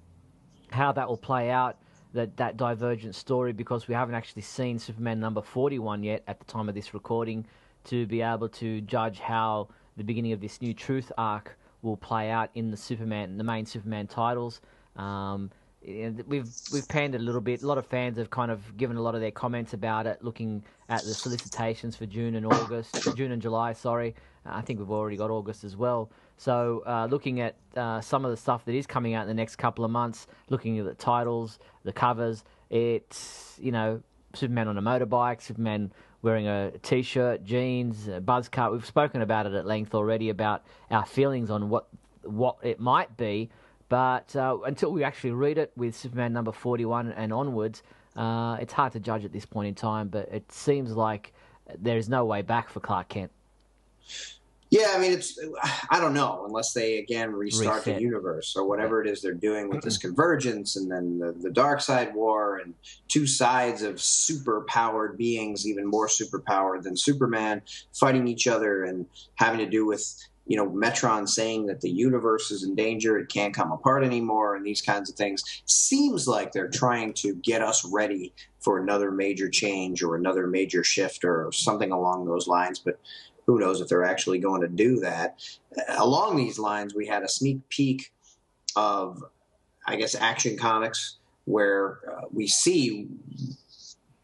how that will play out, that Divergent story, because we haven't actually seen Superman number 41 yet at the time of this recording to be able to judge how the beginning of this new Truth arc will play out in the main Superman titles. We've panned it a little bit. A lot of fans have kind of given a lot of their comments about it, looking at the solicitations for June and July, sorry. I think we've already got August as well. So looking at some of the stuff that is coming out in the next couple of months, looking at the titles, the covers, it's, Superman on a motorbike, Superman wearing a T-shirt, jeans, a buzz cut. We've spoken about it at length already about our feelings on what it might be. But until we actually read it with Superman number 41 and onwards, it's hard to judge at this point in time. But it seems like there is no way back for Clark Kent. Yeah, I don't know, unless they, again, restart the universe or whatever it is they're doing with this Convergence and then the Dark Side War and two sides of super-powered beings, even more super-powered than Superman, fighting each other and having to do with, Metron saying that the universe is in danger, it can't come apart anymore, and these kinds of things. Seems like they're trying to get us ready for another major change or another major shift or something along those lines, but who knows if they're actually going to do that. Along these lines, we had a sneak peek of, I guess, Action Comics, where we see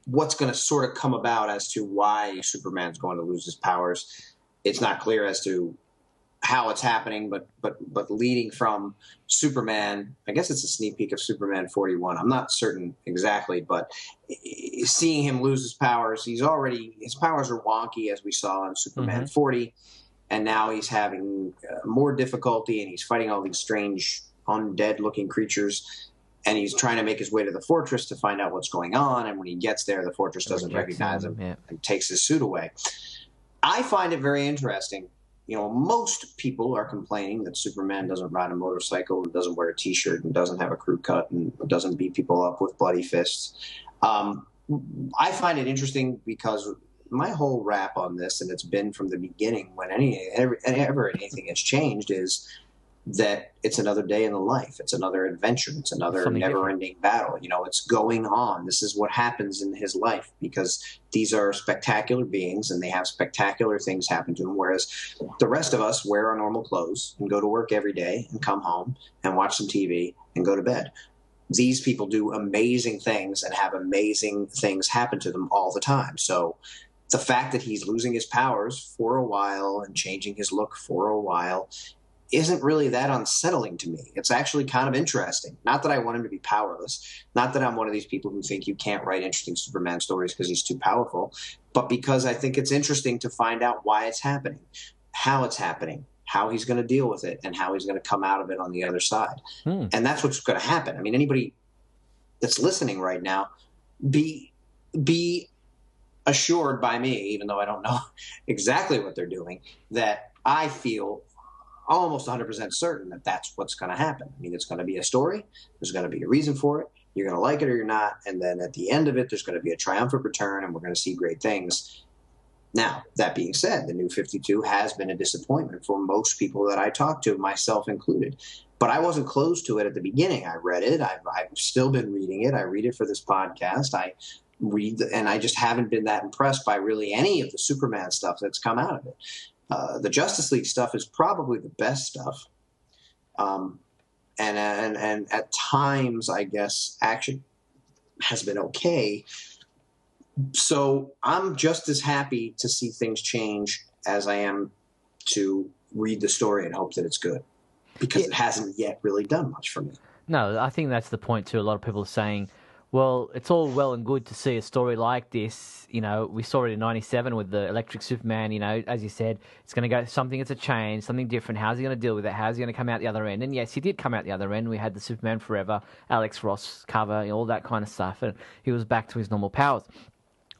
what's going to sort of come about as to why Superman's going to lose his powers. It's not clear as to how it's happening, but leading from Superman, I guess it's a sneak peek of Superman 41. I'm not certain exactly, but seeing him lose his powers, his powers are wonky, as we saw in Superman 40, and now he's having more difficulty, and he's fighting all these strange undead-looking creatures, and he's trying to make his way to the fortress to find out what's going on, and when he gets there, the fortress doesn't recognize him and takes his suit away. I find it very interesting. Most people are complaining that Superman doesn't ride a motorcycle, and doesn't wear a T-shirt, and doesn't have a crew cut, and doesn't beat people up with bloody fists. I find it interesting because my whole rap on this, and it's been from the beginning when anything has changed, is that it's another day in the life. It's another adventure. It's another never-ending battle. You know, it's going on. This is what happens in his life because these are spectacular beings and they have spectacular things happen to them, whereas the rest of us wear our normal clothes and go to work every day and come home and watch some TV and go to bed. These people do amazing things and have amazing things happen to them all the time. So the fact that he's losing his powers for a while and changing his look for a while isn't really that unsettling to me. It's actually kind of interesting. Not that I want him to be powerless. Not that I'm one of these people who think you can't write interesting Superman stories because he's too powerful, but because I think it's interesting to find out why it's happening, how it's happening, how he's going to deal with it, and how he's going to come out of it on the other side. And that's what's going to happen. I mean, anybody that's listening right now, be assured by me, even though I don't know exactly what they're doing, that I feel almost 100% certain that that's what's going to happen. I mean, it's going to be a story. There's going to be a reason for it. You're going to like it or you're not. And then at the end of it, there's going to be a triumphant return and we're going to see great things. Now, that being said, the New 52 has been a disappointment for most people that I talk to, myself included. But I wasn't closed to it at the beginning. I read it. I've still been reading it. I read it for this podcast. And I just haven't been that impressed by really any of the Superman stuff that's come out of it. The Justice League stuff is probably the best stuff. And at times, I guess, action has been okay. So I'm just as happy to see things change as I am to read the story and hope that it's good, because it hasn't yet really done much for me. No, I think that's the point too. A lot of people are saying, well, it's all well and good to see a story like this. You know, we saw it in 97 with the Electric Superman. You know, as you said, it's going to go something. It's a change, something different. How's he going to deal with it? How's he going to come out the other end? And yes, he did come out the other end. We had the Superman Forever, Alex Ross cover, all that kind of stuff, and he was back to his normal powers.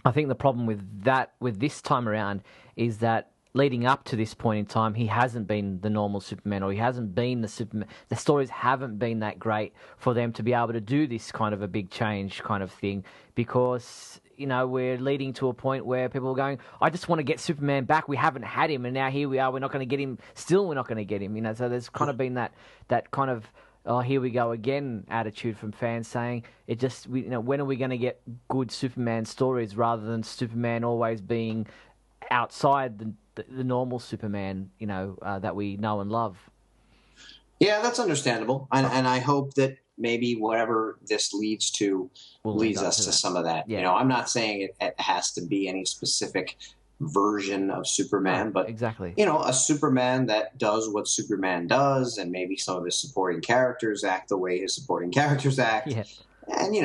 I think the problem with that, with this time around, is that leading up to this point in time, he hasn't been the normal Superman, or he hasn't been the Superman. The stories haven't been that great for them to be able to do this kind of a big change kind of thing, because, you know, we're leading to a point where people are going, I just want to get Superman back. We haven't had him, and now here we are. We're not going to get him. Still, we're not going to get him. You know, so there's kind of been that kind of, oh, here we go again attitude from fans saying it just, when are we going to get good Superman stories rather than Superman always being outside the normal Superman, that we know and love. Yeah, that's understandable. And I hope that maybe whatever this leads to leads us to some of that. Yeah. I'm not saying it has to be any specific version of Superman, but exactly, a Superman that does what Superman does, and maybe some of his supporting characters act the way his supporting characters act. Yeah. And,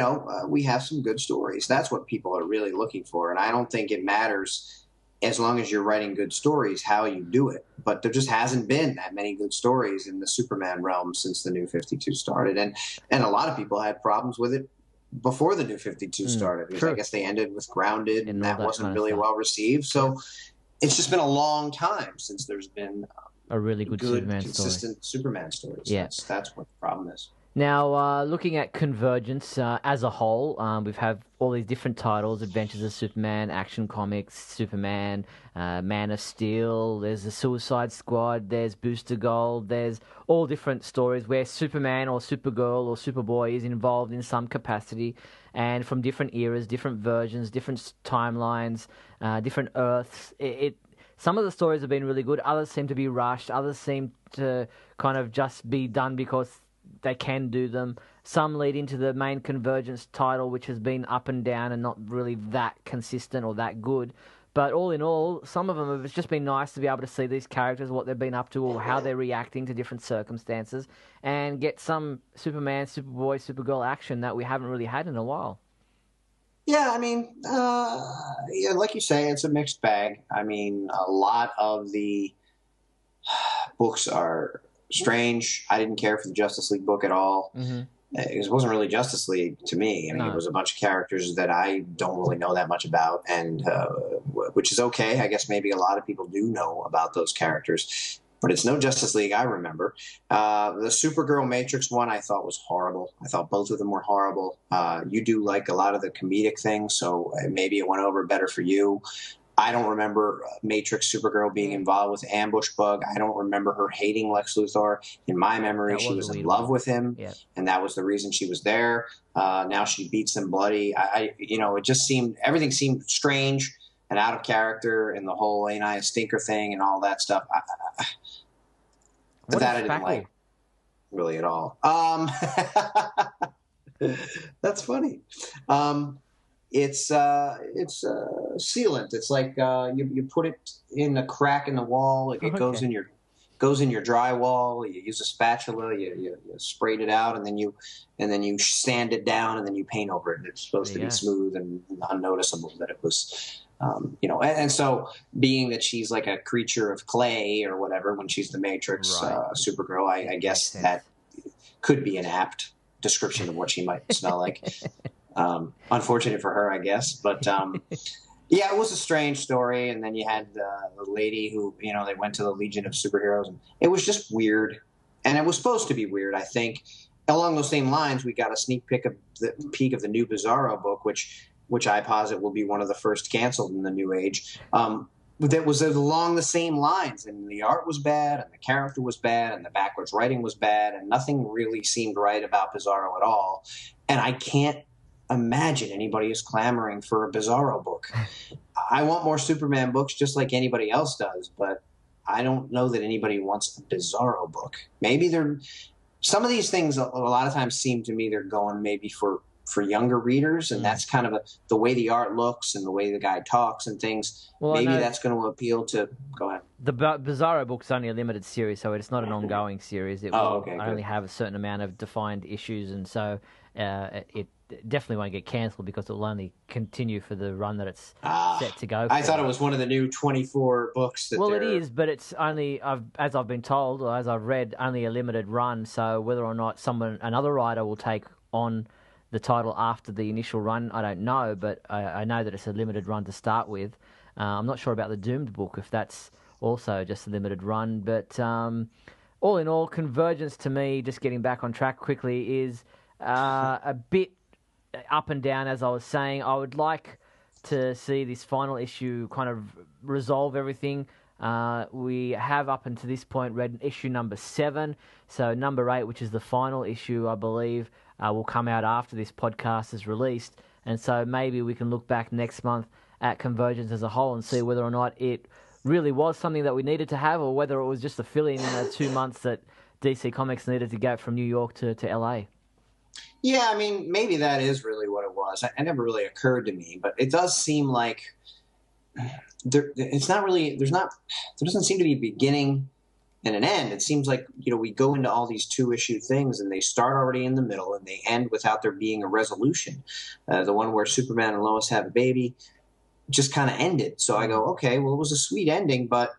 we have some good stories. That's what people are really looking for. And I don't think it matters, as long as you're writing good stories, how you do it. But there just hasn't been that many good stories in the Superman realm since the New 52 started. And a lot of people had problems with it before the New 52 started, because I guess they ended with Grounded, and that wasn't really well received. So it's just been a long time since there's been a really good Superman consistent story. Superman story. So yeah. That's what the problem is. Now, looking at Convergence as a whole, we've had all these different titles: Adventures of Superman, Action Comics, Superman, Man of Steel, there's the Suicide Squad, there's Booster Gold, there's all different stories where Superman or Supergirl or Superboy is involved in some capacity, and from different eras, different versions, different timelines, different Earths. Some of the stories have been really good, others seem to be rushed, others seem to kind of just be done because they can do them. Some lead into the main Convergence title, which has been up and down and not really that consistent or that good. But all in all, some of them, it's just been nice to be able to see these characters, what they've been up to, or how they're reacting to different circumstances, and get some Superman, Superboy, Supergirl action that we haven't really had in a while. Yeah, I mean, like you say, it's a mixed bag. I mean, a lot of the books are strange. I didn't care for the Justice League book at all. Mm-hmm. It wasn't really Justice League to me. I mean, It was a bunch of characters that I don't really know that much about, and which is okay. I guess maybe a lot of people do know about those characters, but it's no Justice League I remember. The Supergirl Matrix one I thought was horrible. I thought both of them were horrible. You do like a lot of the comedic things, so maybe it went over better for you. I don't remember Matrix Supergirl being involved with Ambush Bug. I don't remember her hating Lex Luthor. In my memory, she was in love with him, and that was the reason she was there. Now she beats him bloody. It just everything seemed strange and out of character, and the whole "ain't I a stinker" thing and all that stuff. That I didn't like really at all. That's funny. It's sealant. It's like you put it in a crack in the wall. It goes in your drywall. You use a spatula. You sprayed it out, and then you sand it down, and then you paint over it. It's supposed to be smooth and unnoticeable. That it was, and so being that she's like a creature of clay or whatever when she's the Matrix Supergirl, I guess that could be an apt description of what she might smell like. Unfortunate for her, I guess. But it was a strange story. And then you had the lady who, they went to the Legion of Superheroes. And it was just weird. And it was supposed to be weird, I think. Along those same lines, we got a sneak peek of the new Bizarro book, which I posit will be one of the first canceled in the new age. That was along the same lines, and the art was bad, and the character was bad, and the backwards writing was bad, and nothing really seemed right about Bizarro at all. And I can't imagine anybody is clamoring for a Bizarro book. I want more Superman books just like anybody else does, but I don't know that anybody wants a Bizarro book. Maybe some of these things a lot of times seem to me they're going maybe for younger readers, and that's kind of the way the art looks and the way the guy talks and things. Well, maybe that's going to appeal to. Go ahead. The Bizarro book's only a limited series, so it's not an ongoing series. It will only have a certain amount of defined issues, and so it definitely won't get cancelled because it will only continue for the run that it's set to go for. I thought it was one of the new 24 books. It is, but it's only, as I've been told, or as I've read, only a limited run. So whether or not another writer will take on the title after the initial run, I don't know, but I know that it's a limited run to start with. I'm not sure about the Doomed book, if that's also just a limited run. But all in all, Convergence to me, just getting back on track quickly, is a bit up and down, as I was saying. I would like to see this final issue kind of resolve everything. We have up until this point read issue number 7. So number 8, which is the final issue, I believe, will come out after this podcast is released. And so maybe we can look back next month at Convergence as a whole and see whether or not it really was something that we needed to have, or whether it was just a fill-in in the 2 months that DC Comics needed to go from New York to LA. Yeah, I mean, maybe that is really what it was. It never really occurred to me, but it does seem like there doesn't seem to be a beginning and an end. It seems like, we go into all these 2-issue things and they start already in the middle and they end without there being a resolution. The one where Superman and Lois have a baby just kind of ended. So I go, okay, well, it was a sweet ending, but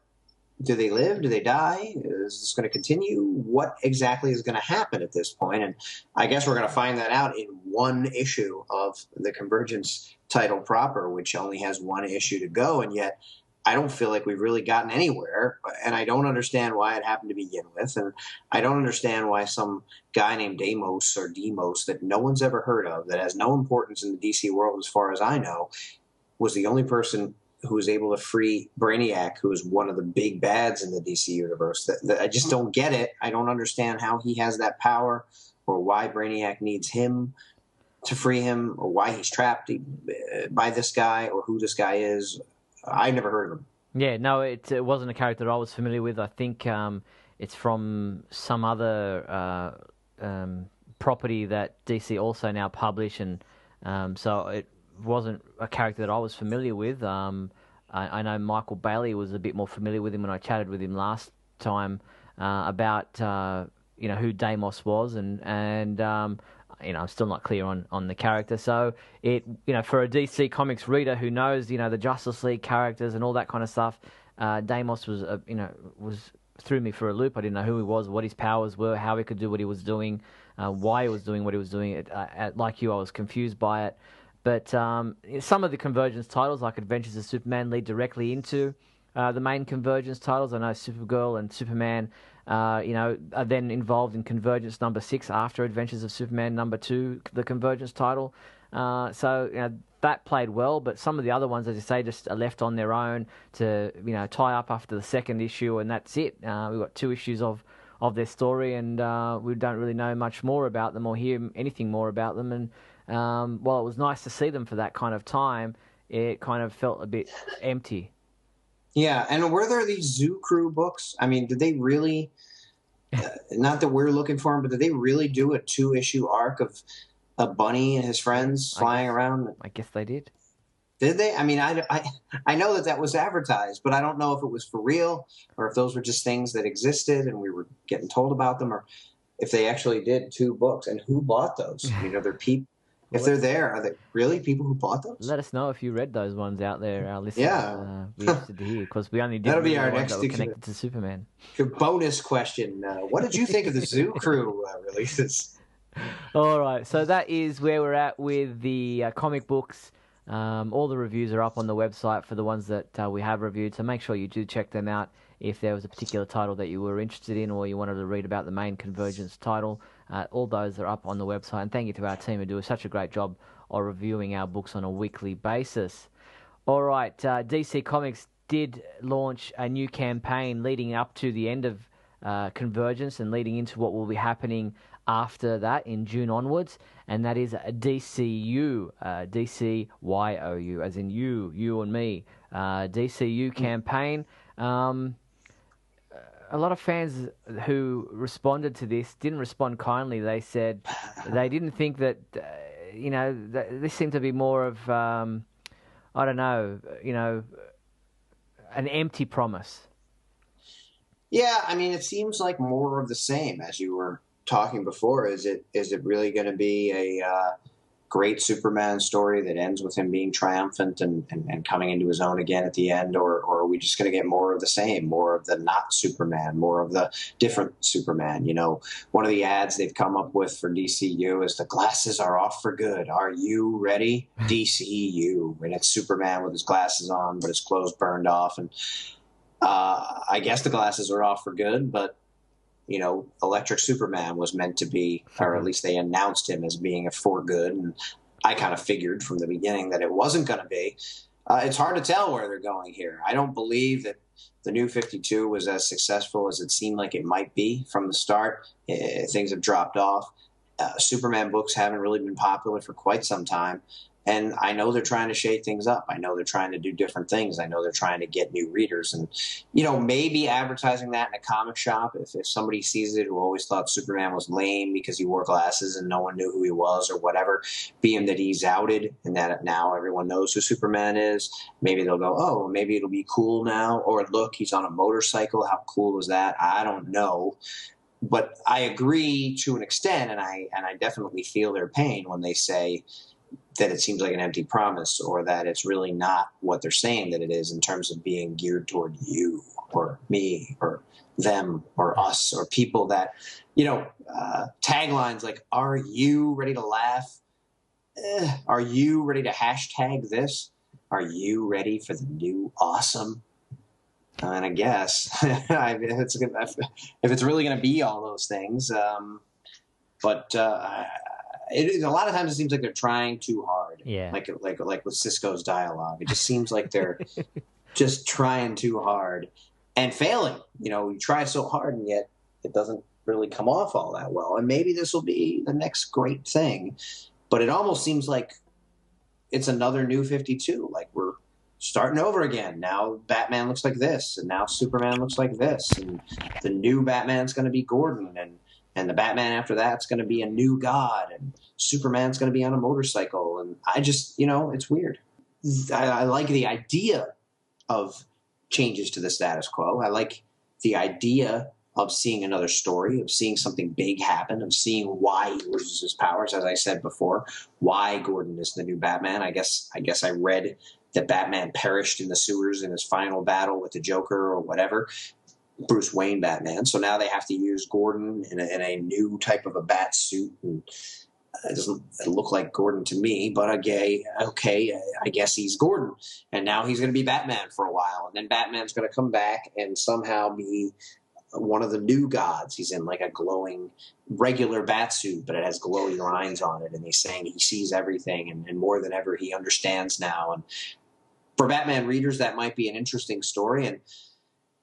do they live? Do they die? Is this going to continue? What exactly is going to happen at this point? And I guess we're going to find that out in one issue of the Convergence title proper, which only has one issue to go. And yet I don't feel like we've really gotten anywhere. And I don't understand why it happened to begin with. And I don't understand why some guy named Demos that no one's ever heard of, that has no importance in the DC world as far as I know, was the only person who was able to free Brainiac, who is one of the big bads in the DC universe. That I just don't get it. I don't understand how he has that power, or why Brainiac needs him to free him, or why he's trapped by this guy, or who this guy is. I never heard of him. Yeah, no, it wasn't a character I was familiar with. I think it's from some other property that DC also now publish, and so it wasn't a character that I was familiar with. I know Michael Bailey was a bit more familiar with him when I chatted with him last time about who Deimos was, and I'm still not clear on the character. So it for a DC Comics reader who knows the Justice League characters and all that kind of stuff, Deimos was threw me for a loop. I didn't know who he was, what his powers were, how he could do what he was doing, why he was doing what he was doing. Like you, I was confused by it. But some of the Convergence titles, like Adventures of Superman, lead directly into the main Convergence titles. I know Supergirl and Superman are then involved in Convergence number 6 after Adventures of Superman number 2, the Convergence title. That played well, but some of the other ones, as you say, just are left on their own to, tie up after the second issue, and that's it. We've got 2 issues of their story, and we don't really know much more about them or hear anything more about them. And while it was nice to see them for that kind of time, it kind of felt a bit empty. Yeah, and were there these Zoo Crew books? I mean, did they really, not that we're looking for them, but did they really do a 2-issue arc of a bunny and his friends flying around? I guess they did. Did they? I mean, I know that was advertised, but I don't know if it was for real or if those were just things that existed and we were getting told about them, or if they actually did 2 books. And who bought those? They're people. If they're there, are they really people who bought those? Let us know if you read those ones out there, our listeners. Yeah. We're interested to hear, because we only did That'll be our ones next that were connected to Superman. Bonus question. What did you think of the Zoo Crew releases? All right, so that is where we're at with the comic books. All the reviews are up on the website for the ones that we have reviewed, so make sure you do check them out if there was a particular title that you were interested in or you wanted to read about the main Convergence title. All those are up on the website, and thank you to our team who do such a great job of reviewing our books on a weekly basis. All right, DC Comics did launch a new campaign leading up to the end of Convergence and leading into what will be happening after that in June onwards, and that is a DCU, DCYOU, as in you and me, DCU campaign. A lot of fans who responded to this didn't respond kindly. They said they didn't think that, that this seemed to be more of, an empty promise. Yeah, I mean, it seems like more of the same, as you were talking before. Is it really going to be a great Superman story that ends with him being triumphant and coming into his own again at the end, or are we just going to get more of the same, more of the not Superman, more of the different Superman? One of the ads they've come up with for DCU is the glasses are off for good. Are you ready? DCU. And it's Superman with his glasses on, but his clothes burned off. And I guess the glasses are off for good, but Electric Superman was meant to be, or at least they announced him as being for good. And I kind of figured from the beginning that it wasn't going to be. It's hard to tell where they're going here. I don't believe that the New 52 was as successful as it seemed like it might be from the start. Things have dropped off. Superman books haven't really been popular for quite some time. And I know they're trying to shake things up. I know they're trying to do different things. I know they're trying to get new readers. And, maybe advertising that in a comic shop, if somebody sees it who always thought Superman was lame because he wore glasses and no one knew who he was or whatever, being that he's outed and that now everyone knows who Superman is, maybe they'll go, oh, maybe it'll be cool now. Or look, he's on a motorcycle. How cool is that? I don't know. But I agree to an extent, and I definitely feel their pain when they say that it seems like an empty promise, or that it's really not what they're saying that it is in terms of being geared toward you or me or them or us or people that, taglines like, are you ready to laugh? Are you ready to hashtag this? Are you ready for the new awesome? And I guess if it's really going to be all those things, a lot of times it seems like they're trying too hard. Yeah. Like with Cisco's dialogue. It just seems like they're just trying too hard and failing. You try so hard and yet it doesn't really come off all that well. And maybe this will be the next great thing. But it almost seems like it's another New 52. Like we're starting over again. Now Batman looks like this, and now Superman looks like this, and the new Batman's going to be Gordon, and the Batman after that's going to be a new god, and Superman's going to be on a motorcycle. And I just, it's weird. I like the idea of changes to the status quo. I like the idea of seeing another story, of seeing something big happen, of seeing why he loses his powers, as I said before, why Gordon is the new Batman. I guess I read that Batman perished in the sewers in his final battle with the Joker or whatever. Bruce Wayne Batman. So now they have to use Gordon in a new type of a bat suit. And it doesn't look like Gordon to me, but okay, I guess he's Gordon. And now he's going to be Batman for a while. And then Batman's going to come back and somehow be one of the new gods. He's in like a glowing regular bat suit, but it has glowy lines on it. And he's saying he sees everything, and more than ever, he understands now. And for Batman readers, that might be an interesting story. And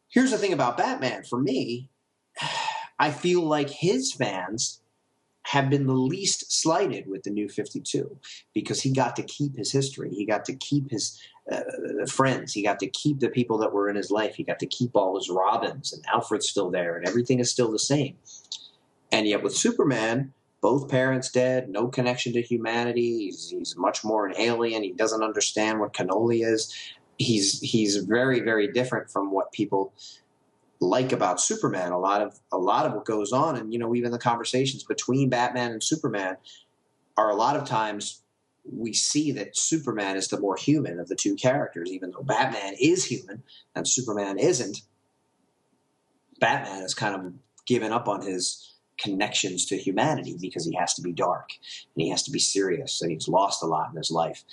here's the thing about Batman. For me, I feel like his fans have been the least slighted with the New 52 because he got to keep his history. He got to keep his friends. He got to keep the people that were in his life. He got to keep all his Robins, and Alfred's still there, and everything is still the same. And yet with Superman, both parents dead, no connection to humanity. He's much more an alien. He doesn't understand what cannoli is. He's very, very different from what people like about Superman. A lot of what goes on, and even the conversations between Batman and Superman are a lot of times we see that Superman is the more human of the two characters, even though Batman is human and Superman isn't. Batman has kind of given up on his connections to humanity because he has to be dark and he has to be serious, and he's lost a lot in his life.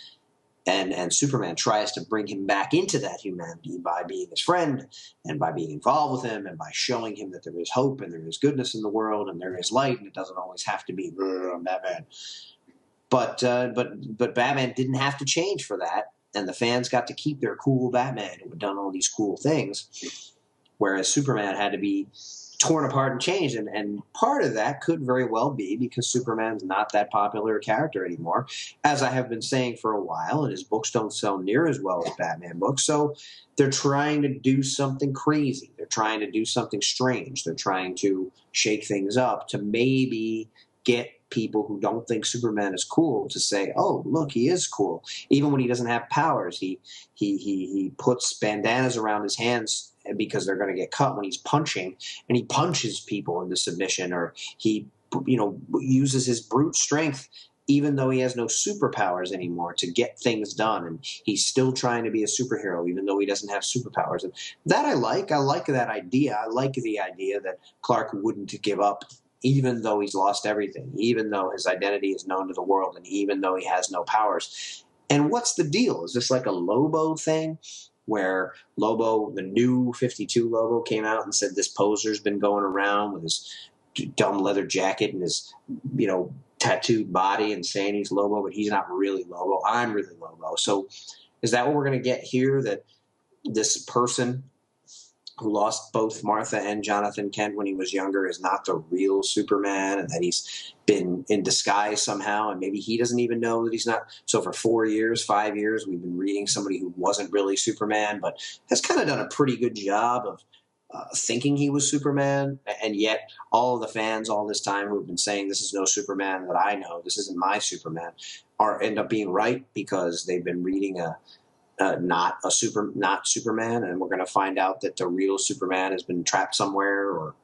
And Superman tries to bring him back into that humanity by being his friend and by being involved with him and by showing him that there is hope and there is goodness in the world and there is light, and it doesn't always have to be Batman. But Batman didn't have to change for that, and the fans got to keep their cool Batman who had done all these cool things, whereas Superman had to be torn apart and changed. And part of that could very well be because Superman's not that popular a character anymore, as I have been saying for a while, and his books don't sell near as well as Batman books. So they're trying to do something crazy. They're trying to do something strange. They're trying to shake things up to maybe get people who don't think Superman is cool to say, oh, look, he is cool. Even when he doesn't have powers, he puts bandanas around his hands because they're going to get cut when he's punching, and he punches people into submission, or he uses his brute strength even though he has no superpowers anymore to get things done, and he's still trying to be a superhero even though he doesn't have superpowers. And that I like that idea. I like the idea that Clark wouldn't give up even though he's lost everything, even though his identity is known to the world, and even though he has no powers. And what's the deal? Is this like a Lobo thing where Lobo, the new 52 Lobo, came out and said this poser's been going around with his dumb leather jacket and his, tattooed body and saying he's Lobo, but he's not really Lobo. I'm really Lobo. So is that what we're going to get here, that this person who lost both Martha and Jonathan Kent when he was younger is not the real Superman, and that he's been in disguise somehow, and maybe he doesn't even know that he's not? So for 5 years, we've been reading somebody who wasn't really Superman, but has kind of done a pretty good job of thinking he was Superman, and yet all of the fans all this time who have been saying this is no Superman that I know, this isn't my Superman, end up being right because they've been reading not Superman, and we're going to find out that the real Superman has been trapped somewhere, or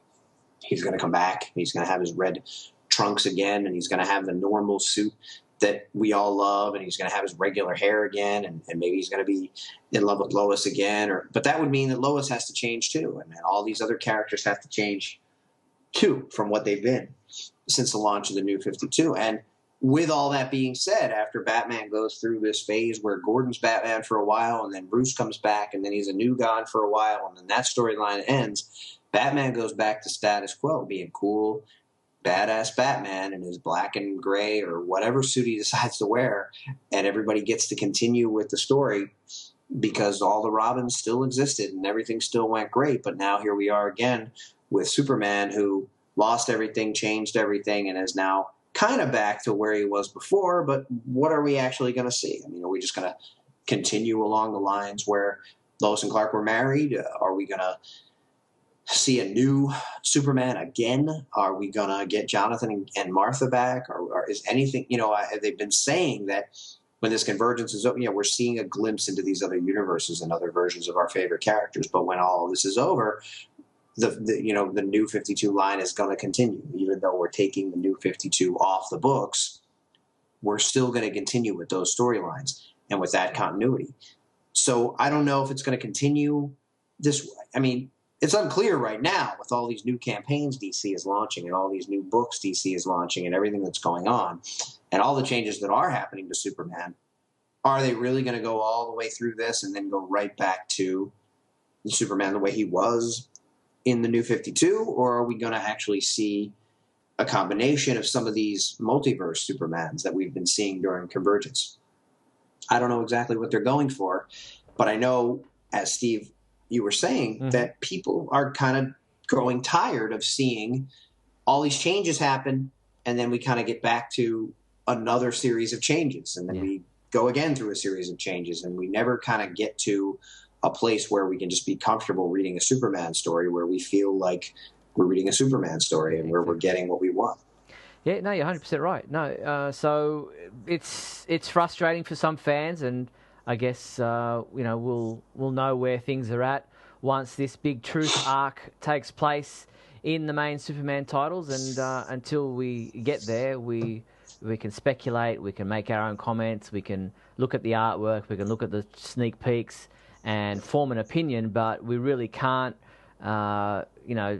he's going to come back. He's going to have his red trunks again, and he's going to have the normal suit that we all love, and he's going to have his regular hair again, and maybe he's going to be in love with Lois again. But that would mean that Lois has to change too, and all these other characters have to change too from what they've been since the launch of the New 52. And with all that being said, after Batman goes through this phase where Gordon's Batman for a while, and then Bruce comes back, and then he's a new god for a while, and then that storyline ends, Batman goes back to status quo, being cool, badass Batman in his black and gray or whatever suit he decides to wear, and everybody gets to continue with the story because all the Robins still existed and everything still went great. But now here we are again with Superman, who lost everything, changed everything, and is now kind of back to where he was before. But what are we actually going to see? I mean, are we just going to continue along the lines where Lois and Clark were married? Are we going to see a new Superman again? Are we going to get Jonathan and Martha back? Or is anything, they've been saying that when this convergence is over, we're seeing a glimpse into these other universes and other versions of our favorite characters. But when all this is over, the New 52 line is going to continue. Even though we're taking the New 52 off the books, we're still going to continue with those storylines and with that continuity. So I don't know if it's going to continue this way. I mean, it's unclear right now with all these new campaigns DC is launching and all these new books DC is launching and everything that's going on and all the changes that are happening to Superman. Are they really going to go all the way through this and then go right back to Superman the way he was? in the New 52, or are we going to actually see a combination of some of these multiverse Supermans that we've been seeing during Convergence? I don't know exactly what they're going for, but I know, as Steve, you were saying, that people are kind of growing tired of seeing all these changes happen, and then we kind of get back to another series of changes, and then we go again through a series of changes, and we never kind of get to a place where we can just be comfortable reading a Superman story, where we feel like we're reading a Superman story and where we're getting what we want. Yeah, no, you're 100% right. No, so it's frustrating for some fans, and I guess we'll know where things are at once this big truth arc takes place in the main Superman titles. And until we get there, we can speculate, we can make our own comments, we can look at the artwork, we can look at the sneak peeks and form an opinion, but we really can't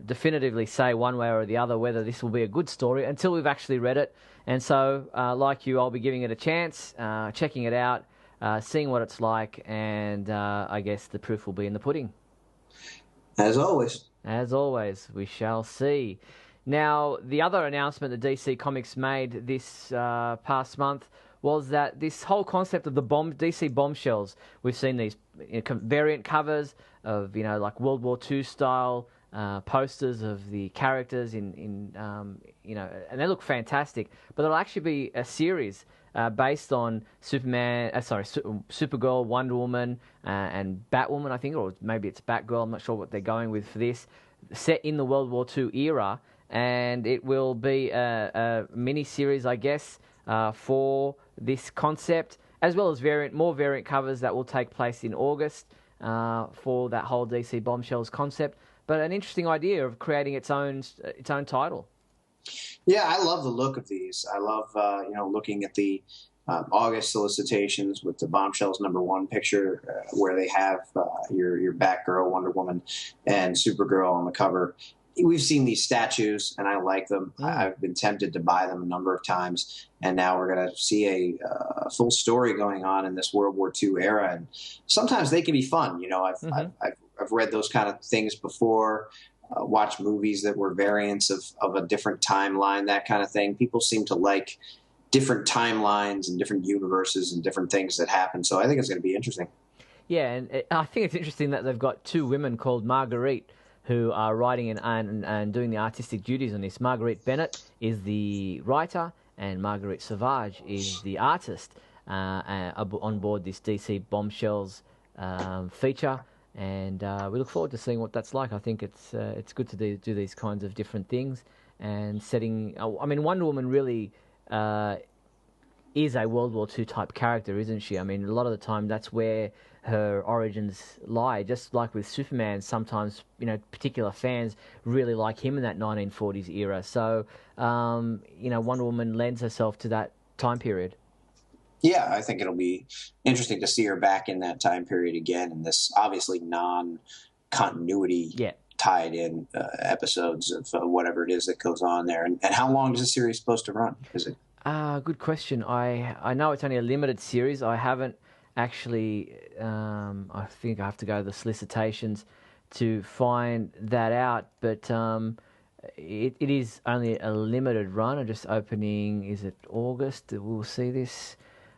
definitively say one way or the other whether this will be a good story until we've actually read it. And so, like you, I'll be giving it a chance, checking it out, seeing what it's like, and I guess the proof will be in the pudding. As always. As always, we shall see. Now, the other announcement that DC Comics made this past month was that this whole concept of the DC Bombshells, we've seen these variant covers of, like World War II style posters of the characters and they look fantastic. But there'll actually be a series based on Supergirl, Wonder Woman, and Batwoman, I think, or maybe it's Batgirl. I'm not sure what they're going with for this. Set in the World War II era, and it will be a mini-series, I guess, for this concept, as well as more variant covers that will take place in August for that whole DC Bombshells concept. But an interesting idea of creating its own title. Yeah, I love the look of these. I love looking at the August solicitations with the Bombshells #1 picture, where they have your Batgirl, Wonder Woman, and Supergirl on the cover. We've seen these statues, and I like them. I've been tempted to buy them a number of times, and now we're going to see a full story going on in this World War II era. And sometimes they can be fun. I've read those kind of things before. Watched movies that were variants of a different timeline, that kind of thing. People seem to like different timelines and different universes and different things that happen. So I think it's going to be interesting. Yeah, and I think it's interesting that they've got two women called Marguerite who are writing and doing the artistic duties on this. Marguerite Bennett is the writer, and Marguerite Sauvage is the artist on board this DC Bombshells feature. And we look forward to seeing what that's like. I think it's good to do these kinds of different things and setting. I mean, Wonder Woman really is a World War II type character, isn't she? I mean, a lot of the time that's where her origins lie. Just like with Superman, sometimes particular fans really like him in that 1940s era. So Wonder Woman lends herself to that time period. Yeah, I think it'll be interesting to see her back in that time period again, in this obviously non-continuity tied in episodes of whatever it is that goes on there. And how long is the series supposed to run? Is it? Good question. I know it's only a limited series. I haven't actually. I think I have to go to the solicitations to find that out. But it is only a limited run. I'm just opening. Is it August? We'll see this.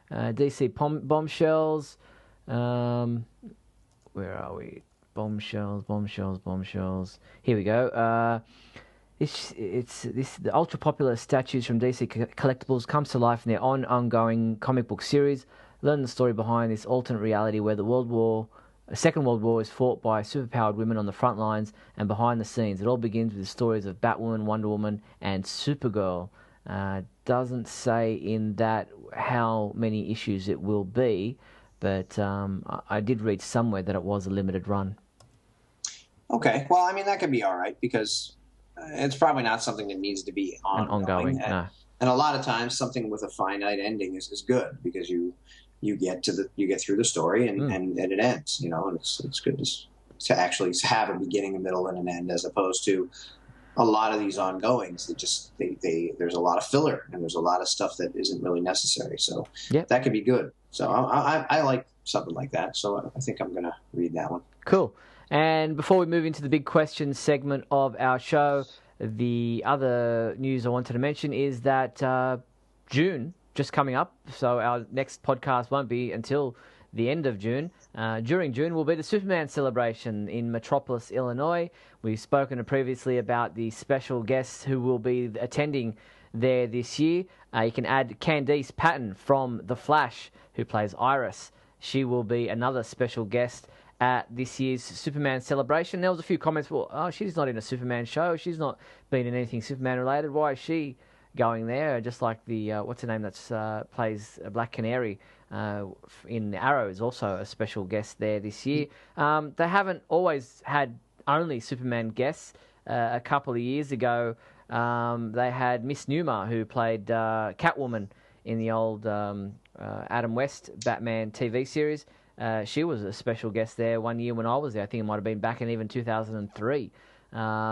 DC Bombshells. Where are we? Bombshells. Here we go. The ultra popular statues from DC Collectibles comes to life in their ongoing comic book series. Learn the story behind this alternate reality where the Second World War is fought by superpowered women on the front lines and behind the scenes. It all begins with the stories of Batwoman, Wonder Woman, and Supergirl. Doesn't say in that how many issues it will be, but I did read somewhere that it was a limited run. Okay, well, I mean, that could be all right, because it's probably not something that needs to be ongoing. No. And a lot of times, something with a finite ending is good, because you get through the story and it ends. And it's good to actually have a beginning, a middle, and an end, as opposed to a lot of these ongoings that there's a lot of filler and there's a lot of stuff that isn't really necessary. So that could be good. So I like something like that. So I think I'm going to read that one. Cool. And before we move into the big questions segment of our show, the other news I wanted to mention is that June just coming up, so our next podcast won't be until the end of June. During June will be the Superman celebration in Metropolis, Illinois. We've spoken previously about the special guests who will be attending there this year. You can add Candice Patton from The Flash, who plays Iris. She will be another special guest at this year's Superman celebration. There was a few comments, well, she's not in a Superman show. She's not been in anything Superman related. Why is she going there? Just like the, what's her name that's plays Black Canary in Arrow is also a special guest there this year. They haven't always had only Superman guests. A couple of years ago, they had Miss Numa, who played Catwoman in the old Adam West Batman TV series. She was a special guest there one year when I was there. I think it might have been back in even 2003.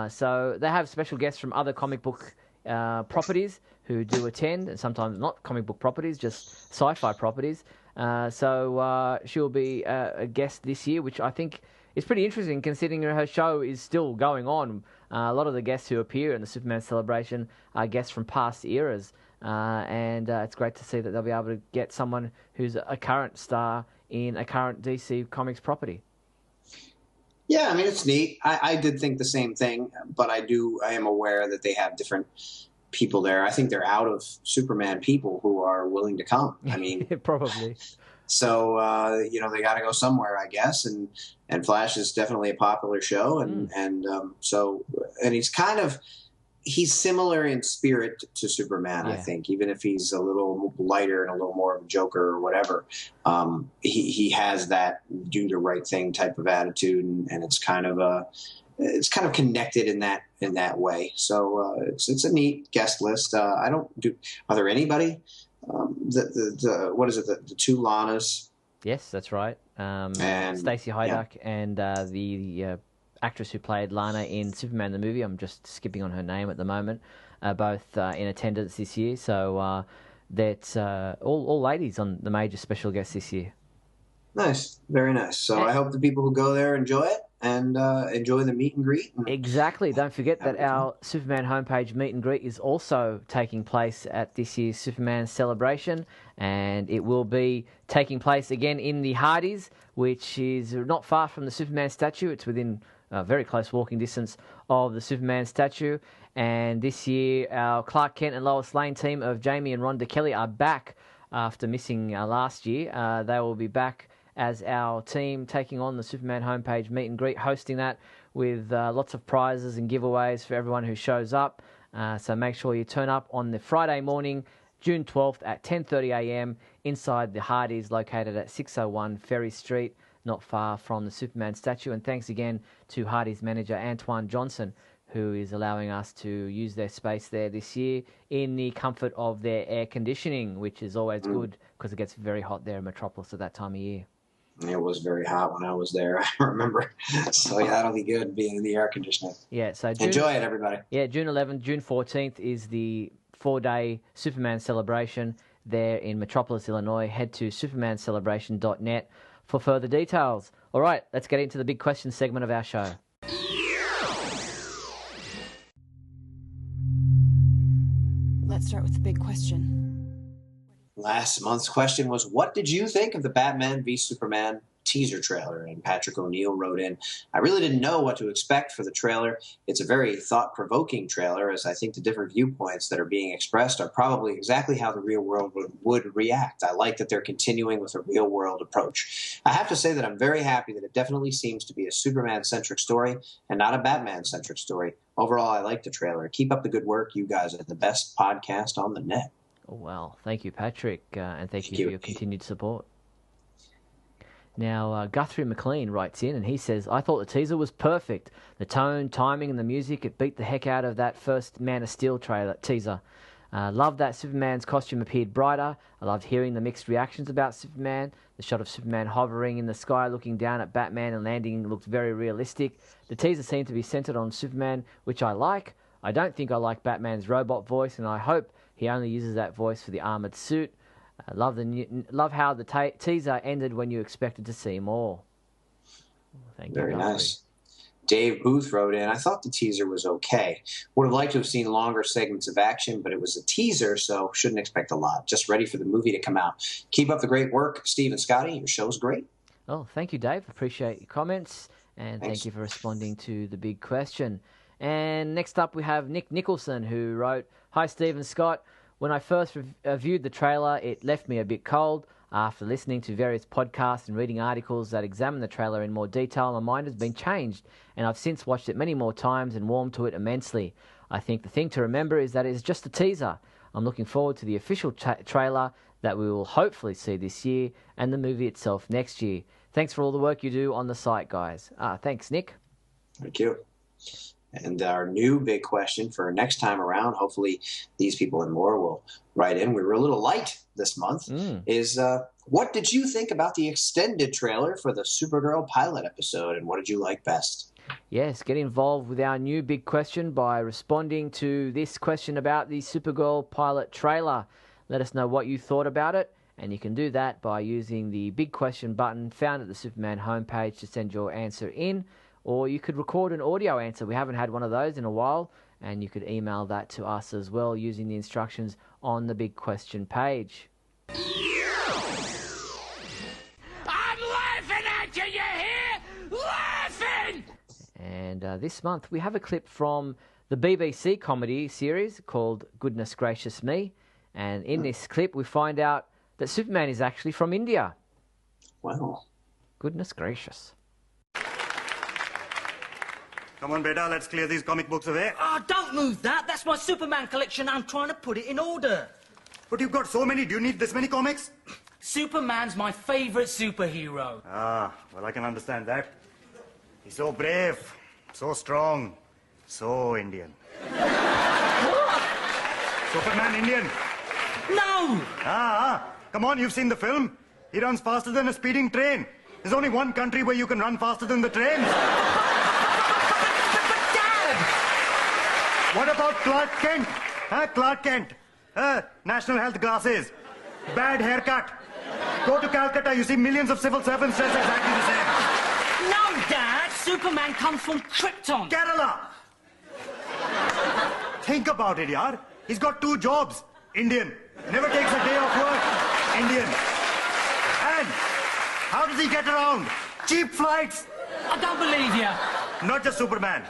So they have special guests from other comic book properties who do attend, and sometimes not comic book properties, just sci-fi properties. So she'll be a guest this year, which I think is pretty interesting considering her show is still going on. A lot of the guests who appear in the Superman celebration are guests from past eras. And it's great to see that they'll be able to get someone who's a current star in a current DC Comics property. Yeah, I mean, it's neat. I did think the same thing, but I am aware that they have different people there. I think they're out of Superman people who are willing to come. I mean, probably. So, they got to go somewhere, I guess. And Flash is definitely a popular show. And he's similar in spirit to Superman, I think, even if he's a little lighter and a little more of a Joker or whatever. He has that do the right thing type of attitude, and it's kind of connected in that way. So it's a neat guest list. Are there anybody? What is it? The two Lanas. Yes, that's right. And Stacey Hydak and the actress who played Lana in Superman the movie. I'm just skipping on her name at the moment. Both in attendance this year. So that's all ladies on the major special guests this year. Nice, very nice. So I hope the people who go there enjoy it and enjoy the meet and greet. Exactly. Don't forget that our Superman homepage meet and greet is also taking place at this year's Superman celebration, and it will be taking place again in the Hardies, which is not far from the Superman statue. It's within a very close walking distance of the Superman statue. And this year, our Clark Kent and Lois Lane team of Jamie and Rhonda Kelly are back after missing last year. They will be back as our team taking on the Superman homepage meet and greet, hosting that with lots of prizes and giveaways for everyone who shows up. So make sure you turn up on the Friday morning, June 12th at 10:30 a.m. inside the Hardies, located at 601 Ferry Street, not far from the Superman statue. And thanks again to Hardies manager Antoine Johnson, who is allowing us to use their space there this year in the comfort of their air conditioning, which is always good because it gets very hot there in Metropolis at that time of year. It was very hot when I was there, I remember. So, that'll be good, being in the air conditioning. Yeah, so enjoy it, everybody. Yeah, June 11th, June 14th is the 4-day Superman celebration there in Metropolis, Illinois. Head to supermancelebration.net for further details. All right, let's get into the big question segment of our show. Let's start with the big question. Last month's question was, what did you think of the Batman v Superman teaser trailer? And Patrick O'Neill wrote in, I really didn't know what to expect for the trailer. It's a very thought-provoking trailer, as I think the different viewpoints that are being expressed are probably exactly how the real world would react. I like that they're continuing with a real-world approach. I have to say that I'm very happy that it definitely seems to be a Superman-centric story and not a Batman-centric story. Overall, I like the trailer. Keep up the good work. You guys are the best podcast on the net. Oh, well, thank you, Patrick, and thank you for your continued support. Now, Guthrie McLean writes in, and he says, I thought the teaser was perfect. The tone, timing, and the music, it beat the heck out of that first Man of Steel teaser. Loved that Superman's costume appeared brighter. I loved hearing the mixed reactions about Superman. The shot of Superman hovering in the sky looking down at Batman and landing looked very realistic. The teaser seemed to be centered on Superman, which I like. I don't think I like Batman's robot voice, and I hope he only uses that voice for the armored suit. Love how the teaser ended when you expected to see more. Thank you. Very nice. Dave Booth wrote in, I thought the teaser was okay. Would have liked to have seen longer segments of action, but it was a teaser, so shouldn't expect a lot. Just ready for the movie to come out. Keep up the great work, Steve and Scotty. Your show's great. Oh, thank you, Dave. Appreciate your comments, and Thanks. Thank you for responding to the big question. And next up, we have Nick Nicholson, who wrote, Hi, Steve and Scott. When I first viewed the trailer, it left me a bit cold. After listening to various podcasts and reading articles that examine the trailer in more detail, my mind has been changed, and I've since watched it many more times and warmed to it immensely. I think the thing to remember is that it is just a teaser. I'm looking forward to the official trailer that we will hopefully see this year and the movie itself next year. Thanks for all the work you do on the site, guys. Thanks, Nick. Thank you. And our new big question for next time around, hopefully these people and more will write in. We were a little light this month. Is what did you think about the extended trailer for the Supergirl pilot episode, and what did you like best? Yes, get involved with our new big question by responding to this question about the Supergirl pilot trailer. Let us know what you thought about it, and you can do that by using the big question button found at the Superman homepage to send your answer in, or you could record an audio answer. We haven't had one of those in a while, and you could email that to us as well using the instructions on the big question page. I'm laughing at you, you hear? Laughing! And this month we have a clip from the BBC comedy series called Goodness Gracious Me. And in this clip we find out that Superman is actually from India. Wow. Goodness gracious. Come on, beta, let's clear these comic books away. Oh, don't move that. That's my Superman collection. I'm trying to put it in order. But you've got so many. Do you need this many comics? Superman's my favourite superhero. Ah, well, I can understand that. He's so brave, so strong, so Indian. What? Superman Indian. No! Come on, you've seen the film. He runs faster than a speeding train. There's only one country where you can run faster than the trains. What about Clark Kent? Clark Kent. National health glasses. Bad haircut. Go to Calcutta, you see millions of civil servants dressed exactly the same. No, Dad. Superman comes from Krypton. Kerala. Think about it, yaar. He's got 2 jobs. Indian. Never takes a day off work. Indian. And how does he get around? Cheap flights. I don't believe you. Not just Superman.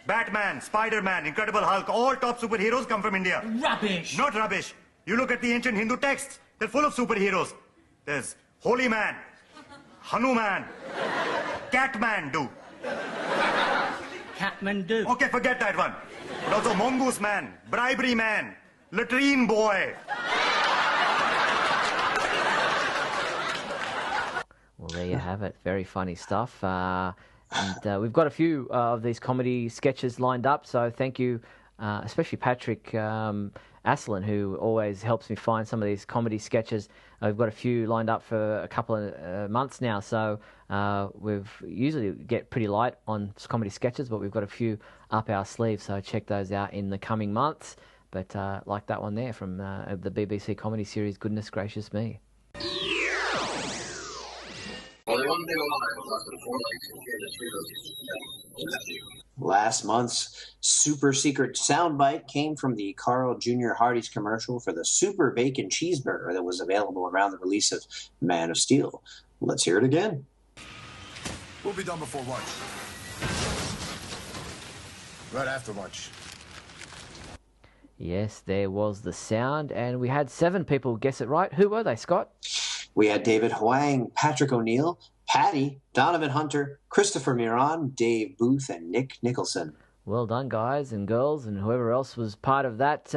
Batman, Spider-Man, Incredible Hulk, all top superheroes come from India. Rubbish. Not rubbish. You look at the ancient Hindu texts, they're full of superheroes. There's Holy Man, Hanuman, Catman do. Catman-do. Okay, forget that one. But also Mongoose Man, Bribery Man, Latrine Boy. Well, there you have it. Very funny stuff. And we've got a few of these comedy sketches lined up, so thank you, especially Patrick Aslan, who always helps me find some of these comedy sketches. We've got a few lined up for a couple of months now, so we've usually get pretty light on comedy sketches, but we've got a few up our sleeve, so check those out in the coming months. But like that one there from the BBC comedy series, Goodness Gracious Me. Last month's super secret soundbite came from the Carl Jr. Hardee's commercial for the Super Bacon Cheeseburger that was available around the release of Man of Steel. Let's hear it again. We'll be done before lunch. Right after lunch. Yes, there was the sound, and we had 7 people guess it right. Who were they, Scott? We had David Huang, Patrick O'Neill, Patty, Donovan Hunter, Christopher Miron, Dave Booth, and Nick Nicholson. Well done, guys and girls, and whoever else was part of that.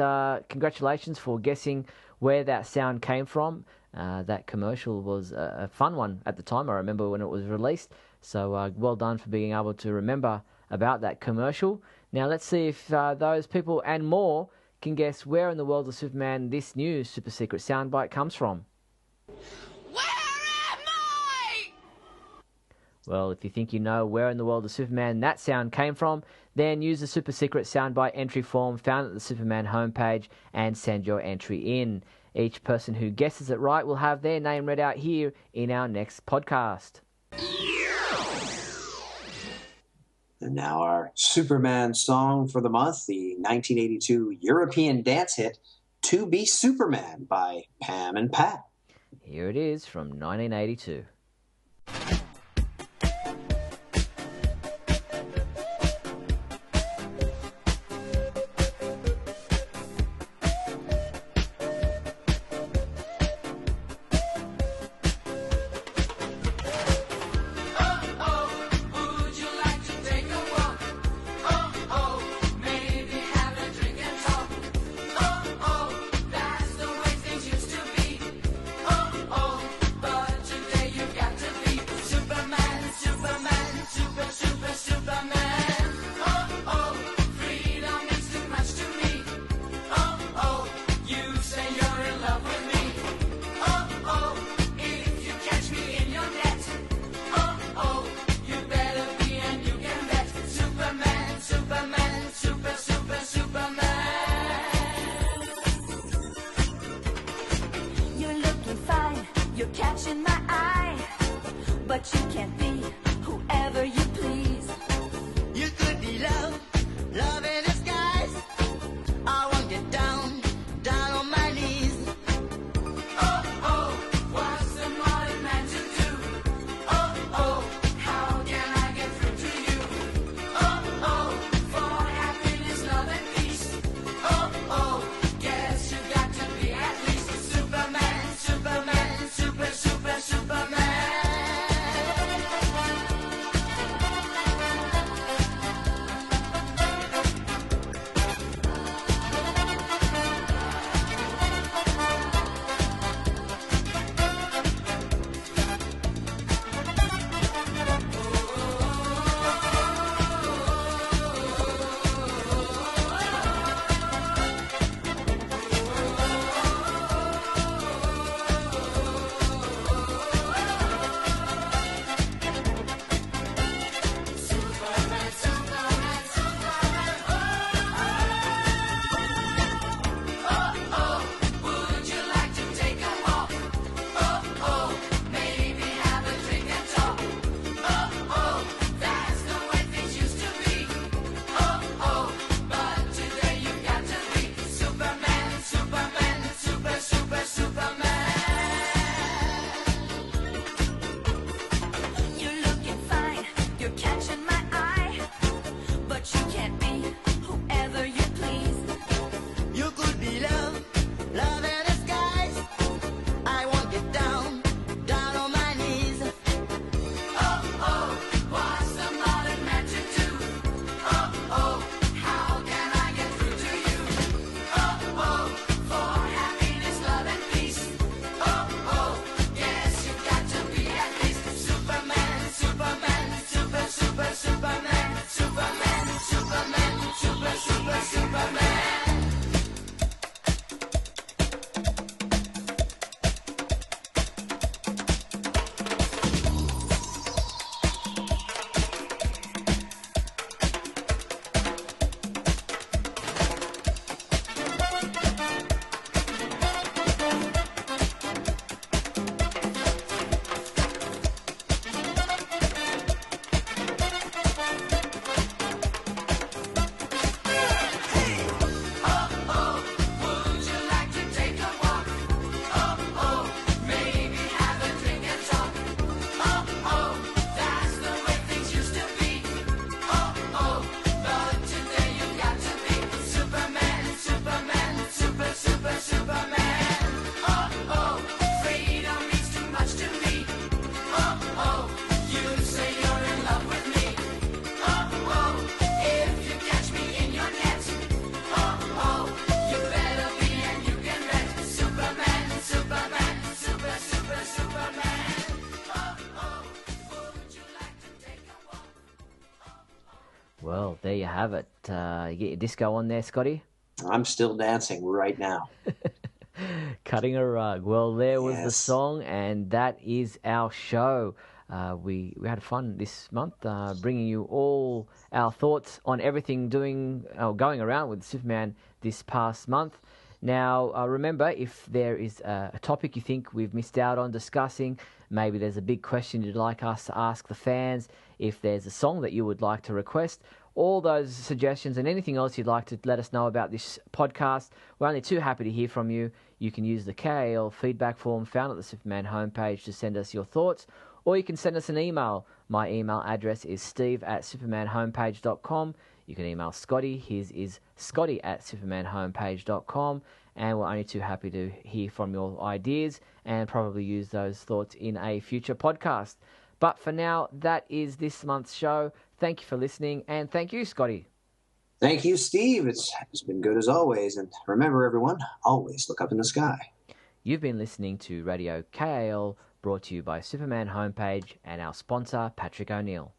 Congratulations for guessing where that sound came from. That commercial was a fun one at the time. I remember when it was released. So well done for being able to remember about that commercial. Now let's see if those people and more can guess where in the world of Superman this new super secret soundbite comes from. Where am I? Well, if you think you know where in the world of Superman that sound came from, then use the super secret soundbite entry form found at the Superman homepage and send your entry in. Each person who guesses it right will have their name read out here in our next podcast. And now our Superman song for the month, the 1982 European dance hit, To Be Superman by Pam and Pat. Here it is from 1982. Well, there you have it. You get your disco on there, Scotty? I'm still dancing right now. Cutting a rug. Well, there was the song, and that is our show. We had fun this month, bringing you all our thoughts on everything going around with Superman this past month. Now, remember, if there is a topic you think we've missed out on discussing, maybe there's a big question you'd like us to ask the fans, if there's a song that you would like to request, all those suggestions and anything else you'd like to let us know about this podcast, we're only too happy to hear from you. You can use the KAL feedback form found at the Superman homepage to send us your thoughts, or you can send us an email. My email address is steve@supermanhomepage.com. You can email Scotty. His is scotty@supermanhomepage.com. And we're only too happy to hear from your ideas and probably use those thoughts in a future podcast. But for now, that is this month's show. Thank you for listening, and thank you, Scotty. Thank you, Steve. It's been good as always. And remember, everyone, always look up in the sky. You've been listening to Radio KAL, brought to you by Superman Homepage and our sponsor, Patrick O'Neill.